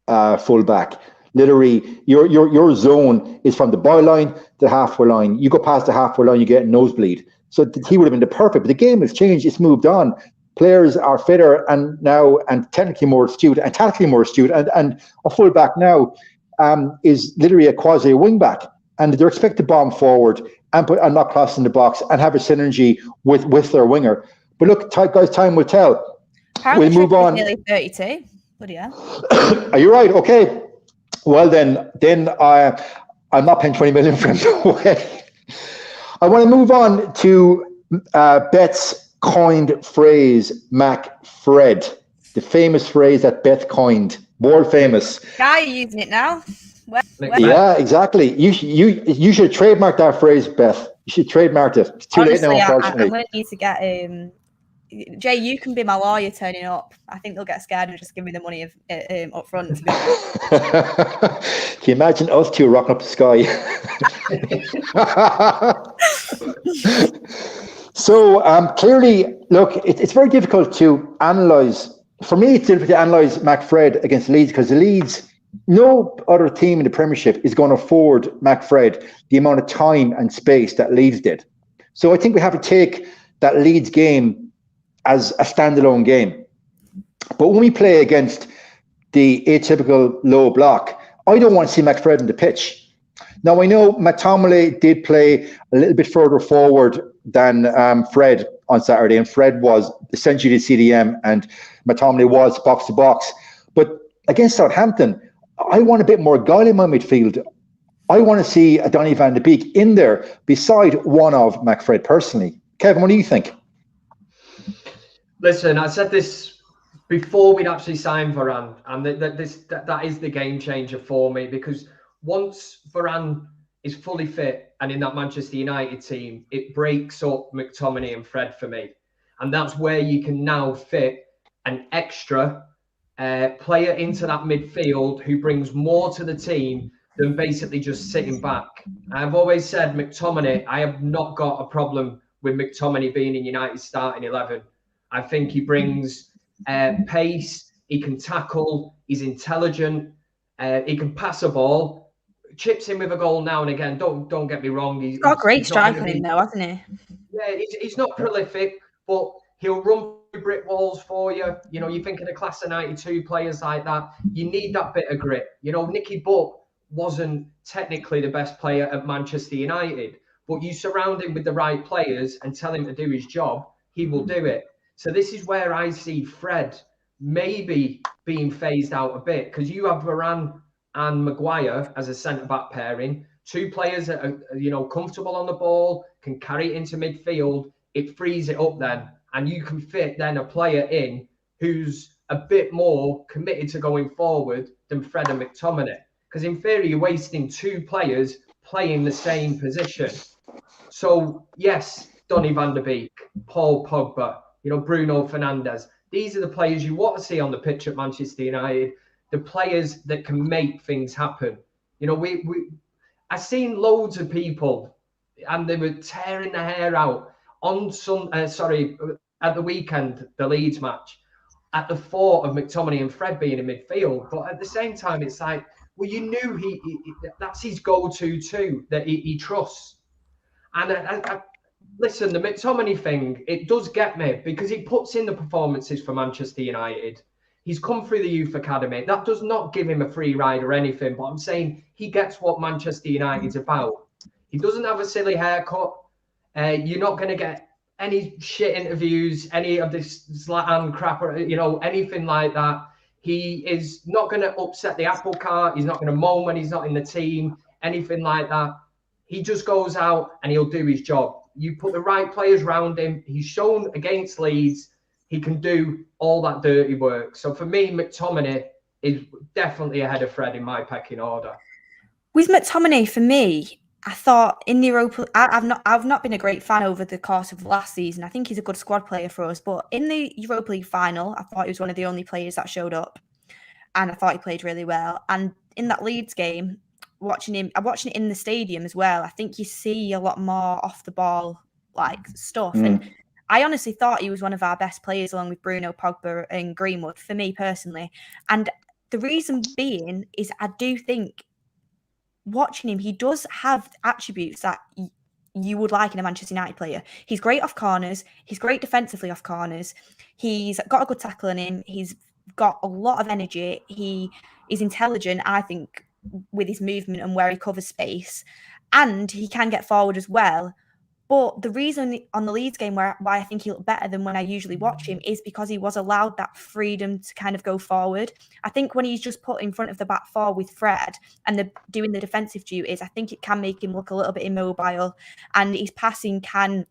fullback. Literally, your zone is from the byline to the halfway line. You go past the halfway line, you get a nosebleed. So he would have been the perfect. But the game has changed. It's moved on. Players are fitter and technically more astute and tactically more astute. And a fullback now is literally a quasi wingback, and they're expected to bomb forward and not crossing the box and have a synergy with their winger. But look, guys, time will tell. Apparently We'll move on. Nearly 32. Bloody hell. Are you right? Okay. Well, then I'm not paying 20 million for him to away. I want to move on to Beth's coined phrase, MacFred, the famous phrase that Beth coined, world famous. Guy, you're using it now. Yeah, exactly. You should trademark that phrase, Beth. You should trademark it. It's too Honestly, late now, unfortunately. I'm going to need to get Jay, you can be my lawyer turning up. I think they'll get scared and just give me the money up front. Can you imagine us two rocking up the sky? So clearly, look, it's very difficult to analyse. For me, it's difficult to analyse MacFred against Leeds because the Leeds, no other team in the Premiership is going to afford MacFred the amount of time and space that Leeds did. So I think we have to take that Leeds game as a standalone game. But when we play against the atypical low block, I don't want to see MacFred in the pitch. Now, I know McTominay did play a little bit further forward than Fred on Saturday, and Fred was essentially the CDM, and McTominay was box-to-box. But against Southampton, I want a bit more guile in my midfield. I want to see a Donny van de Beek in there beside one of MacFred personally. Kevin, what do you think? Listen, I said this before we'd actually signed Varane, and that is the game changer for me, because once Varane is fully fit and in that Manchester United team, it breaks up McTominay and Fred for me. And that's where you can now fit an extra player into that midfield who brings more to the team than basically just sitting back. I've always said McTominay, I have not got a problem with McTominay being in United's starting 11. I think he brings pace, he can tackle, he's intelligent, he can pass a ball, chips in with a goal now and again. Don't get me wrong. He's got a great strike on him though, hasn't he? Yeah, he's not prolific, but he'll run through brick walls for you. You know, you think of the class of 92 players like that, you need that bit of grit. You know, Nicky Butt wasn't technically the best player at Manchester United, but you surround him with the right players and tell him to do his job, he will do it. So this is where I see Fred maybe being phased out a bit, because you have Varane and Maguire as a centre-back pairing, two players that are, comfortable on the ball, can carry it into midfield. It frees it up then, and you can fit then a player in who's a bit more committed to going forward than Fred and McTominay. Because in theory, you're wasting two players playing the same position. So yes, Donny van de Beek, Paul Pogba, Bruno Fernandes. These are the players you want to see on the pitch at Manchester United, the players that can make things happen. I've seen loads of people, and they were tearing their hair out at the weekend, the Leeds match, at the thought of McTominay and Fred being in midfield. But at the same time, it's like, well, you knew he that's his go-to too, that he trusts. And I listen, the McTominay thing, it does get me, because he puts in the performances for Manchester United. He's come through the youth academy. That does not give him a free ride or anything, but I'm saying he gets what Manchester United's about. He doesn't have a silly haircut. You're not going to get any shit interviews, any of this Zlatan crap, or anything like that. He is not going to upset the apple cart. He's not going to moan when he's not in the team, anything like that. He just goes out and he'll do his job. You put the right players around him. He's shown against Leeds he can do all that dirty work. So for me, McTominay is definitely ahead of Fred in my pecking order. With McTominay, for me, I thought in the Europa, I've not been a great fan over the course of last season. I think he's a good squad player for us, but in the Europa League final, I thought he was one of the only players that showed up, and I thought he played really well. And in that Leeds game, I'm watching it in the stadium as well. I think you see a lot more off the ball stuff, and I honestly thought he was one of our best players, along with Bruno, Pogba, and Greenwood, for me personally. And the reason being is I do think, watching him, he does have attributes that you would like in a Manchester United player. He's great off corners. He's great defensively off corners. He's got a good tackle in him. He's got a lot of energy. He is intelligent, I think, with his movement and where he covers space. And he can get forward as well. But the reason on the Leeds game why I think he looked better than when I usually watch him is because he was allowed that freedom to kind of go forward. I think when he's just put in front of the back four with Fred and doing the defensive duties, I think it can make him look a little bit immobile, and his passing can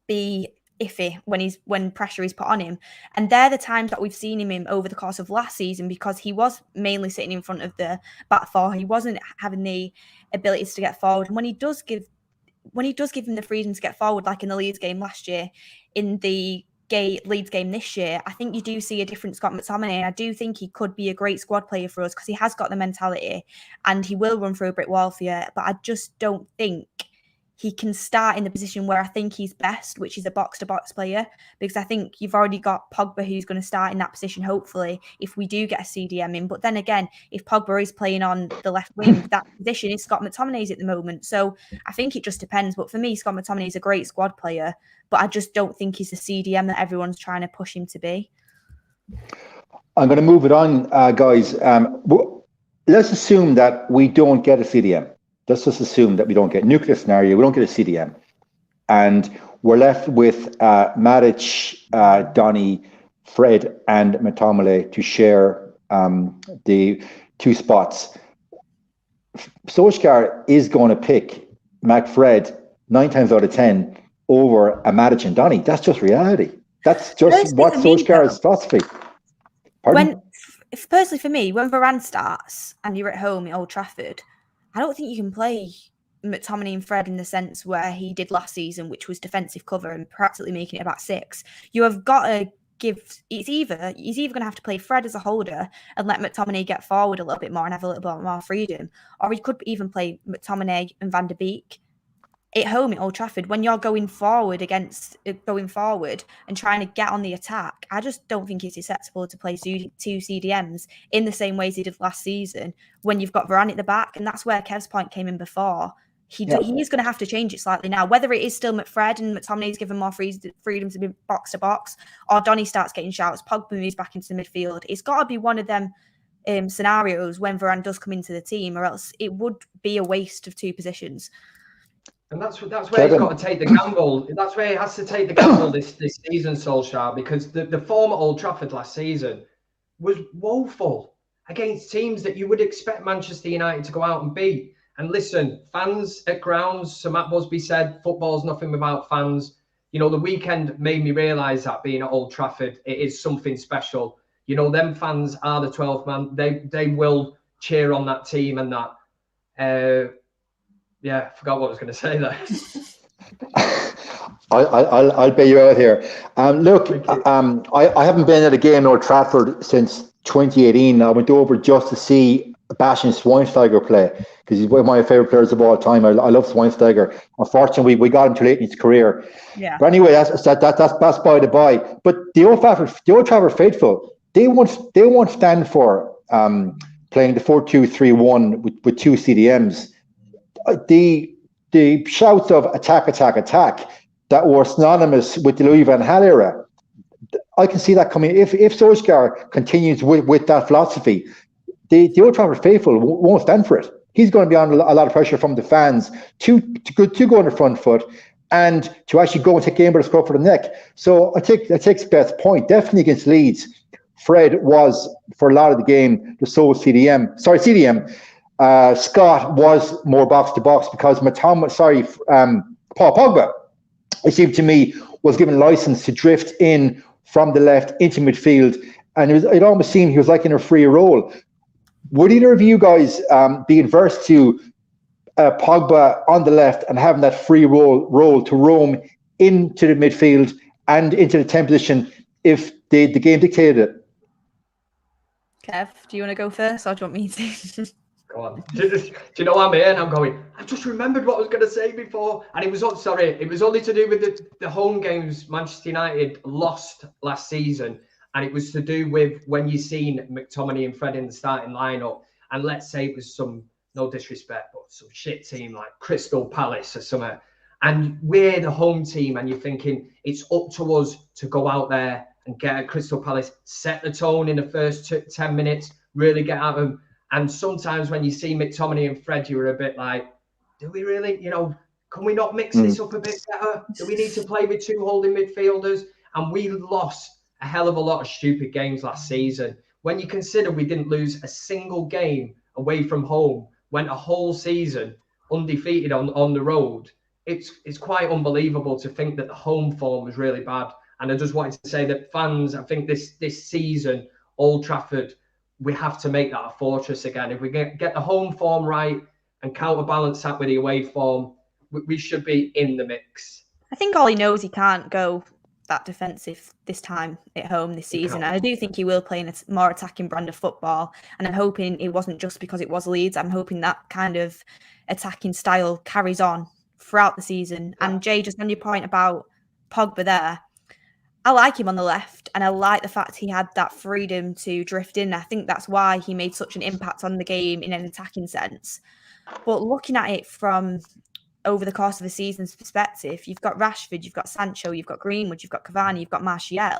be iffy when pressure is put on him. And they're the times that we've seen him in over the course of last season, because he was mainly sitting in front of the back four. He wasn't having the abilities to get forward. And when he does give him the freedom to get forward, like in the Leeds game last year, in the Leeds game this year, I think you do see a different Scott McTominay. I do think he could be a great squad player for us because he has got the mentality and he will run through a brick wall for you. But I just don't think he can start in the position where I think he's best, which is a box-to-box player, because I think you've already got Pogba who's going to start in that position, hopefully, if we do get a CDM in. But then again, if Pogba is playing on the left wing, that position is Scott McTominay's at the moment. So I think it just depends. But for me, Scott McTominay is a great squad player, but I just don't think he's the CDM that everyone's trying to push him to be. I'm going to move it on, guys. Let's assume that we don't get a CDM. Let's just assume that we don't get nuclear scenario. We don't get a CDM, and we're left with Matic, Donny, Fred, and McTominay to share the two spots. Solskjaer is going to pick McFred 9 times out of 10 over a Matic and Donny. That's just reality. That's just what Solskjaer's philosophy. Personally, for me, when Varane starts and you're at home at Old Trafford, I don't think you can play McTominay and Fred in the sense where he did last season, which was defensive cover and practically making it about 6. You have got to he's either going to have to play Fred as a holder and let McTominay get forward a little bit more and have a little bit more freedom, or he could even play McTominay and Van der Beek at home at Old Trafford when you're going forward and trying to get on the attack. I just don't think it's acceptable to play 2 CDMs in the same way as he did last season when you've got Varane at the back. And that's where Kev's point came in before. He is going to have to change it slightly now, whether it is still McFred and McTominay's given more freedom to be box to box, or Donny starts getting shouts, Pogba moves back into the midfield. It's got to be one of them scenarios when Varane does come into the team, or else it would be a waste of 2 positions. And that's where he's got to take the gamble. That's where he has to take the gamble this season, Solskjaer, because the form at Old Trafford last season was woeful against teams that you would expect Manchester United to go out and beat. And listen, fans at grounds, so Matt Busby said, football's nothing without fans. You know, the weekend made me realise that being at Old Trafford, it is something special. You know, them fans are the 12th man. They will cheer on that team and that. Yeah, I forgot what I was going to say there. I'll bail you out here. Look, I haven't been at a game at Old Trafford since 2018. I went over just to see Bastian Schweinsteiger play because he's one of my favourite players of all time. I love Schweinsteiger. Unfortunately, we got him too late in his career. Yeah. But anyway, that's by the by. But the Old Trafford faithful, they won't stand for playing the 4-2-3-1 with 2 CDMs. The shouts of attack that were synonymous with the Louis van Gaal era, I can see that coming. If Solskjaer continues with that philosophy, the Old Trafford faithful won't stand for it. He's going to be under a lot of pressure from the fans to go on the front foot and to actually go and take game by the scruff of the neck. So I take Beth's point. Definitely against Leeds, Fred was, for a lot of the game, the sole CDM. Scott was more box to box because Paul Pogba, it seemed to me, was given license to drift in from the left into midfield, and it almost seemed he was like in a free role. Would either of you guys be adverse to Pogba on the left and having that free role to roam into the midfield and into the 10 position if the game dictated it? Kev, do you want to go first, or do you want me to? Go on. Do you know what I'm here? And I'm going, I just remembered what I was going to say before. And it was only to do with the home games Manchester United lost last season. And it was to do with when you seen McTominay and Fred in the starting lineup. And let's say it was some, no disrespect, but some shit team like Crystal Palace or something. And we're the home team. And you're thinking it's up to us to go out there and get at Crystal Palace, set the tone in the first 10 minutes, really get at them. And sometimes when you see McTominay and Fred, you're a bit like, do we really, can we not mix this up a bit better? Do we need to play with two holding midfielders? And we lost a hell of a lot of stupid games last season. When you consider we didn't lose a single game away from home, went a whole season undefeated on the road, it's quite unbelievable to think that the home form was really bad. And I just wanted to say that fans, I think this season, Old Trafford, we have to make that a fortress again. If we get the home form right and counterbalance that with the away form, we should be in the mix. I think Ollie knows he can't go that defensive this time at home this season. And I do think he will play in a more attacking brand of football. And I'm hoping it wasn't just because it was Leeds. I'm hoping that kind of attacking style carries on throughout the season. And Jay, just on your point about Pogba there, I like him on the left, and I like the fact he had that freedom to drift in. I think that's why he made such an impact on the game in an attacking sense. But looking at it from over the course of the season's perspective, you've got Rashford, you've got Sancho, you've got Greenwood, you've got Cavani, you've got Martial.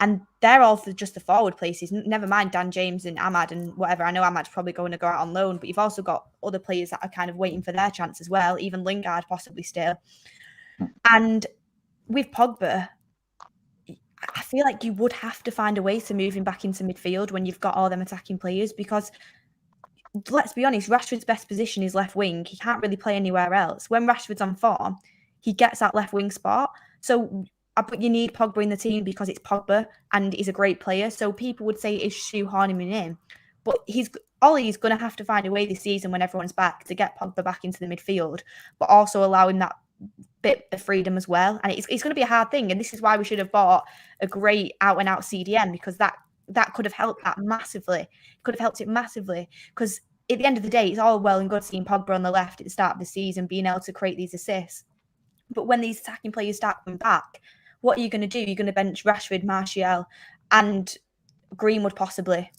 And they're all for just the forward places. Never mind Dan James and Ahmad and whatever. I know Ahmad's probably going to go out on loan, but you've also got other players that are kind of waiting for their chance as well, even Lingard possibly still. And with Pogba, I feel like you would have to find a way to move him back into midfield when you've got all them attacking players, because let's be honest, Rashford's best position is left wing. He can't really play anywhere else. When Rashford's on form, he gets that left wing spot. So you need Pogba in the team because it's Pogba and he's a great player. So people would say it's shoehorning him in. But Ollie's going to have to find a way this season when everyone's back to get Pogba back into the midfield, but also allow him that bit of freedom as well. And it's going to be a hard thing. And this is why we should have bought a great out-and-out CDM, because that could have helped that massively. Could have helped it massively, because at the end of the day, it's all well and good seeing Pogba on the left at the start of the season, being able to create these assists. But when these attacking players start coming back, what are you going to do? You're going to bench Rashford, Martial, and Greenwood possibly.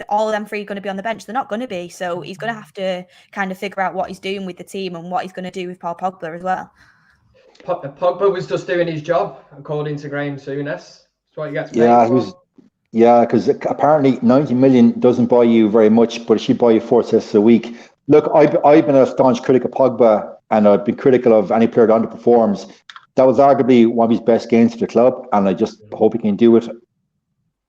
All of them three are going to be on the bench. They're not going to be. So he's going to have to kind of figure out what he's doing with the team and what he's going to do with Paul Pogba as well. Pogba was just doing his job, according to Graham Souness. That's what he gets paid for. Yeah, because apparently 90 million doesn't buy you very much, but it should buy you 4 assists a week. Look, I've been a staunch critic of Pogba, and I've been critical of any player that underperforms. That was arguably one of his best games for the club, and I just hope he can do it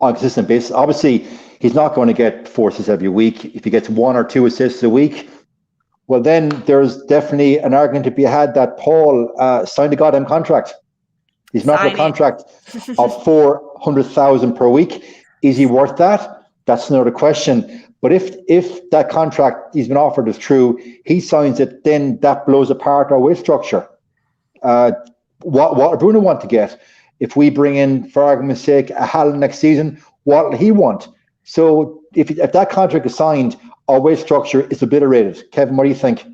on a consistent basis. Obviously, he's not going to get 4 assists every week. If he gets 1 or 2 assists a week, well, then there's definitely an argument to be had that Paul signed a goddamn contract. He's not got a contract of 400,000 per week. Is he worth that? That's another question. But if that contract he's been offered is true, he signs it, then that blows apart our wage structure. What Bruno want to get? If we bring in, for argument's sake, a Haaland next season, what will he want? So if that contract is signed, our wage structure is obliterated. Kevin, what do you think?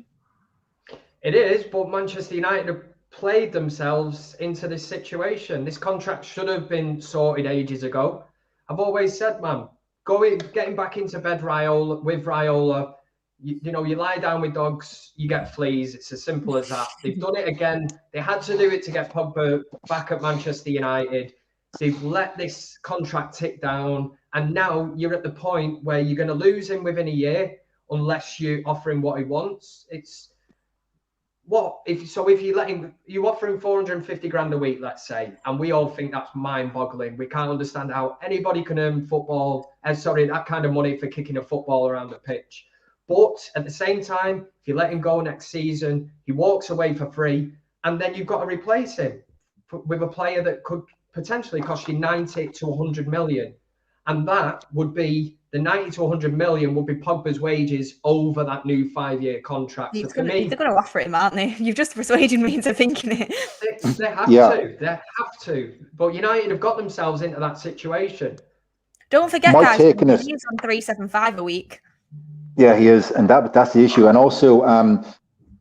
It is, but Manchester United have played themselves into this situation. This contract should have been sorted ages ago. I've always said, man, getting back into bed with Raiola, you lie down with dogs, you get fleas. It's as simple as that. They've done it again. They had to do it to get Pogba back at Manchester United. They've let this contract tick down, and now you're at the point where you're going to lose him within a year unless you offer him what he wants. If you offer him 450 grand a week, let's say, and we all think that's mind-boggling. We can't understand how anybody can earn that kind of money for kicking a football around the pitch. But at the same time, if you let him go next season, he walks away for free, and then you've got to replace him with a player that could potentially cost you 90 to 100 million. And that would be the 90 to 100 million would be Pogba's wages over that new 5-year contract. They're going to offer him, aren't they? You've just persuaded me into thinking it. They have to. They have to. But United have got themselves into that situation. Don't forget, guys, he's on 375 a week. Yeah, he is, and that's the issue. And also,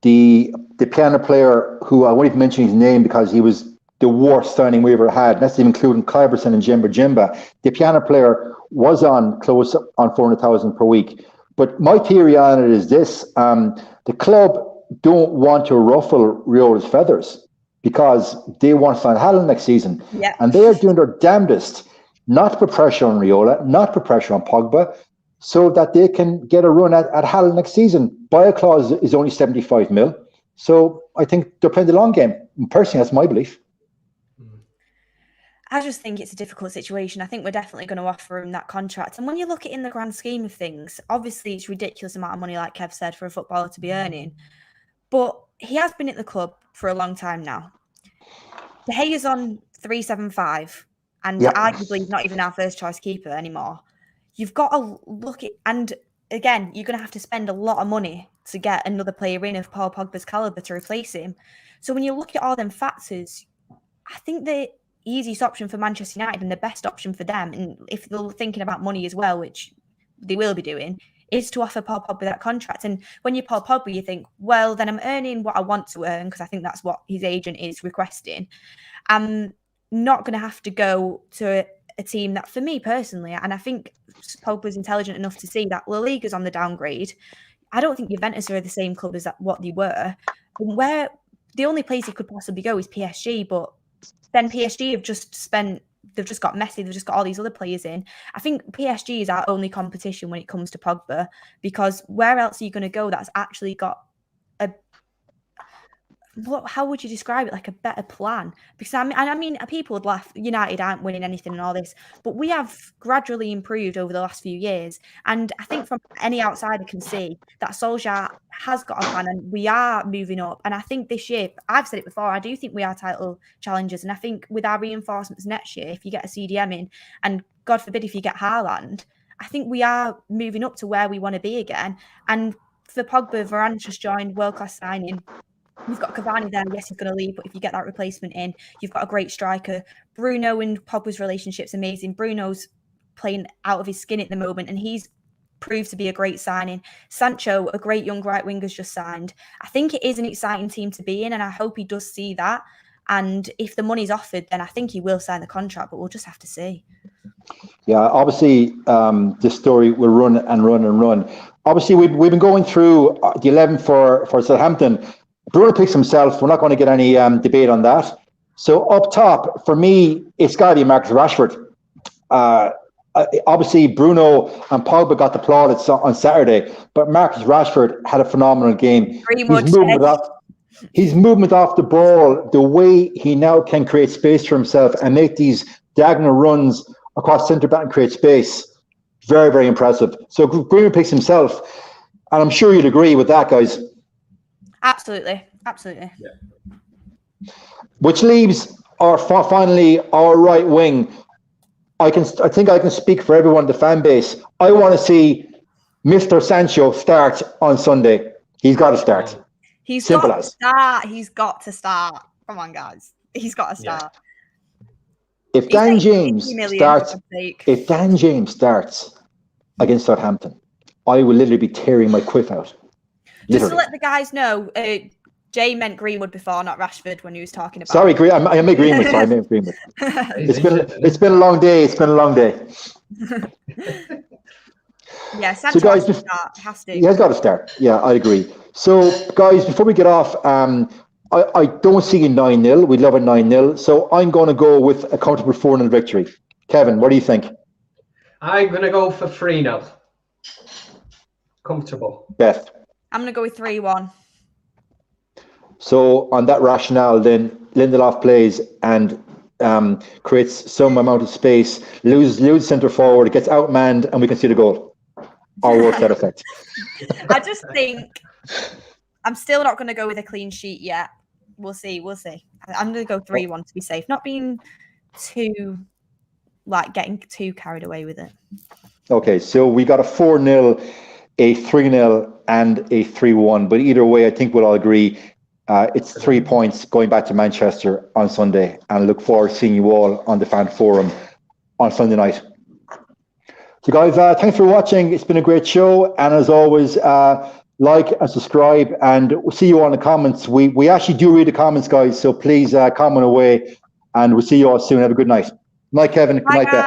the piano player who I won't even mention his name because he was the worst signing we ever had. That's even including Kyberson and Jimba. The piano player was on close on 400,000 per week. But my theory on it is this: the club don't want to ruffle Riola's feathers because they want to sign Haaland next season, and they are doing their damnedest not to put pressure on Riola, not to put pressure on Pogba, so that they can get a run at Haaland next season. Buy clause is only 75 mil. So I think they're playing the long game. And personally, that's my belief. I just think it's a difficult situation. I think we're definitely going to offer him that contract. And when you look at it in the grand scheme of things, obviously it's a ridiculous amount of money, like Kev said, for a footballer to be earning. But he has been at the club for a long time now. De Gea's on 375 and arguably he's not even our first choice keeper anymore. You've got to look at, and again, you're going to have to spend a lot of money to get another player in of Paul Pogba's calibre to replace him. So when you look at all them factors, I think the easiest option for Manchester United and the best option for them, and if they're thinking about money as well, which they will be doing, is to offer Paul Pogba that contract. And when you're Paul Pogba, you think, well, then I'm earning what I want to earn because I think that's what his agent is requesting. I'm not going to have to go to a team that, for me personally, and I think Pogba's intelligent enough to see that La Liga's on the downgrade. I don't think Juventus are the same club as what they were. Where the only place he could possibly go is PSG, but then PSG have just spent, they've just got Messi, they've just got all these other players in. I think PSG is our only competition when it comes to Pogba, because where else are you going to go that's actually got how would you describe it? Like a better plan? Because I mean, people would laugh, United aren't winning anything and all this, but we have gradually improved over the last few years. And I think from any outsider can see that Solskjaer has got a plan and we are moving up. And I think this year, I've said it before, I do think we are title challengers. And I think with our reinforcements next year, if you get a CDM in, and God forbid if you get Haaland, I think we are moving up to where we want to be again. And for Pogba, Varane's just joined, world-class signing. You've got Cavani there. Yes, he's going to leave, but if you get that replacement in, you've got a great striker. Bruno and Pogba's relationship's amazing. Bruno's playing out of his skin at the moment, and he's proved to be a great signing. Sancho, a great young right winger's just signed. I think it is an exciting team to be in, and I hope he does see that. And if the money's offered, then I think he will sign the contract, but we'll just have to see. Yeah, obviously, this story will run and run and run. Obviously, we've been going through the 11 for Southampton. Bruno picks himself. We're not going to get any debate on that. So up top, for me, it's got to be Marcus Rashford. Obviously, Bruno and Pogba got the plaudits on Saturday, but Marcus Rashford had a phenomenal game. His movement off the ball, the way he now can create space for himself and make these diagonal runs across centre back and create space, very, very impressive. So Bruno picks himself, and I'm sure you'd agree with that, guys. Absolutely. Yeah. Which leaves finally our right wing. I think I can speak for everyone in the fan base. I want to see Mr. Sancho start on Sunday. He's got to start. He's got to start. Come on, guys. He's got to start. Yeah. If Dan James starts against Southampton, I will literally be tearing my quiff out. Just to let the guys know, Jay meant Greenwood before, not Rashford, when he was talking about. Sorry, I meant Greenwood. Sorry, I meant Greenwood. It's been a long day. It's been a long day. Yeah, Sancho has to start. Has to. He has got to start. Yeah, I agree. So, guys, before we get off, I don't see a 9-0. We'd love a 9-0. So I'm going to go with a comfortable 4-0 victory. Kevin, what do you think? I'm going to go for 3-0. Comfortable. Beth? I'm going to go with 3-1. So on that rationale, then Lindelof plays and creates some amount of space, loses centre forward, gets outmanned, and we can see the goal. or worse side effect? I just think I'm still not going to go with a clean sheet yet. We'll see. I'm going to go 3-1 to be safe. Not being too, getting too carried away with it. Okay, so we got a 4-0, a 3-0, and a 3-1. But either way, I think we'll all agree it's 3 points going back to Manchester on Sunday. And I look forward to seeing you all on the fan forum on Sunday night. So guys, thanks for watching. It's been a great show. And as always, like and subscribe, and we'll see you on the comments. We actually do read the comments, guys. So please comment away, and we'll see you all soon. Have a good night. Good night, Kevin. Good night, Beth.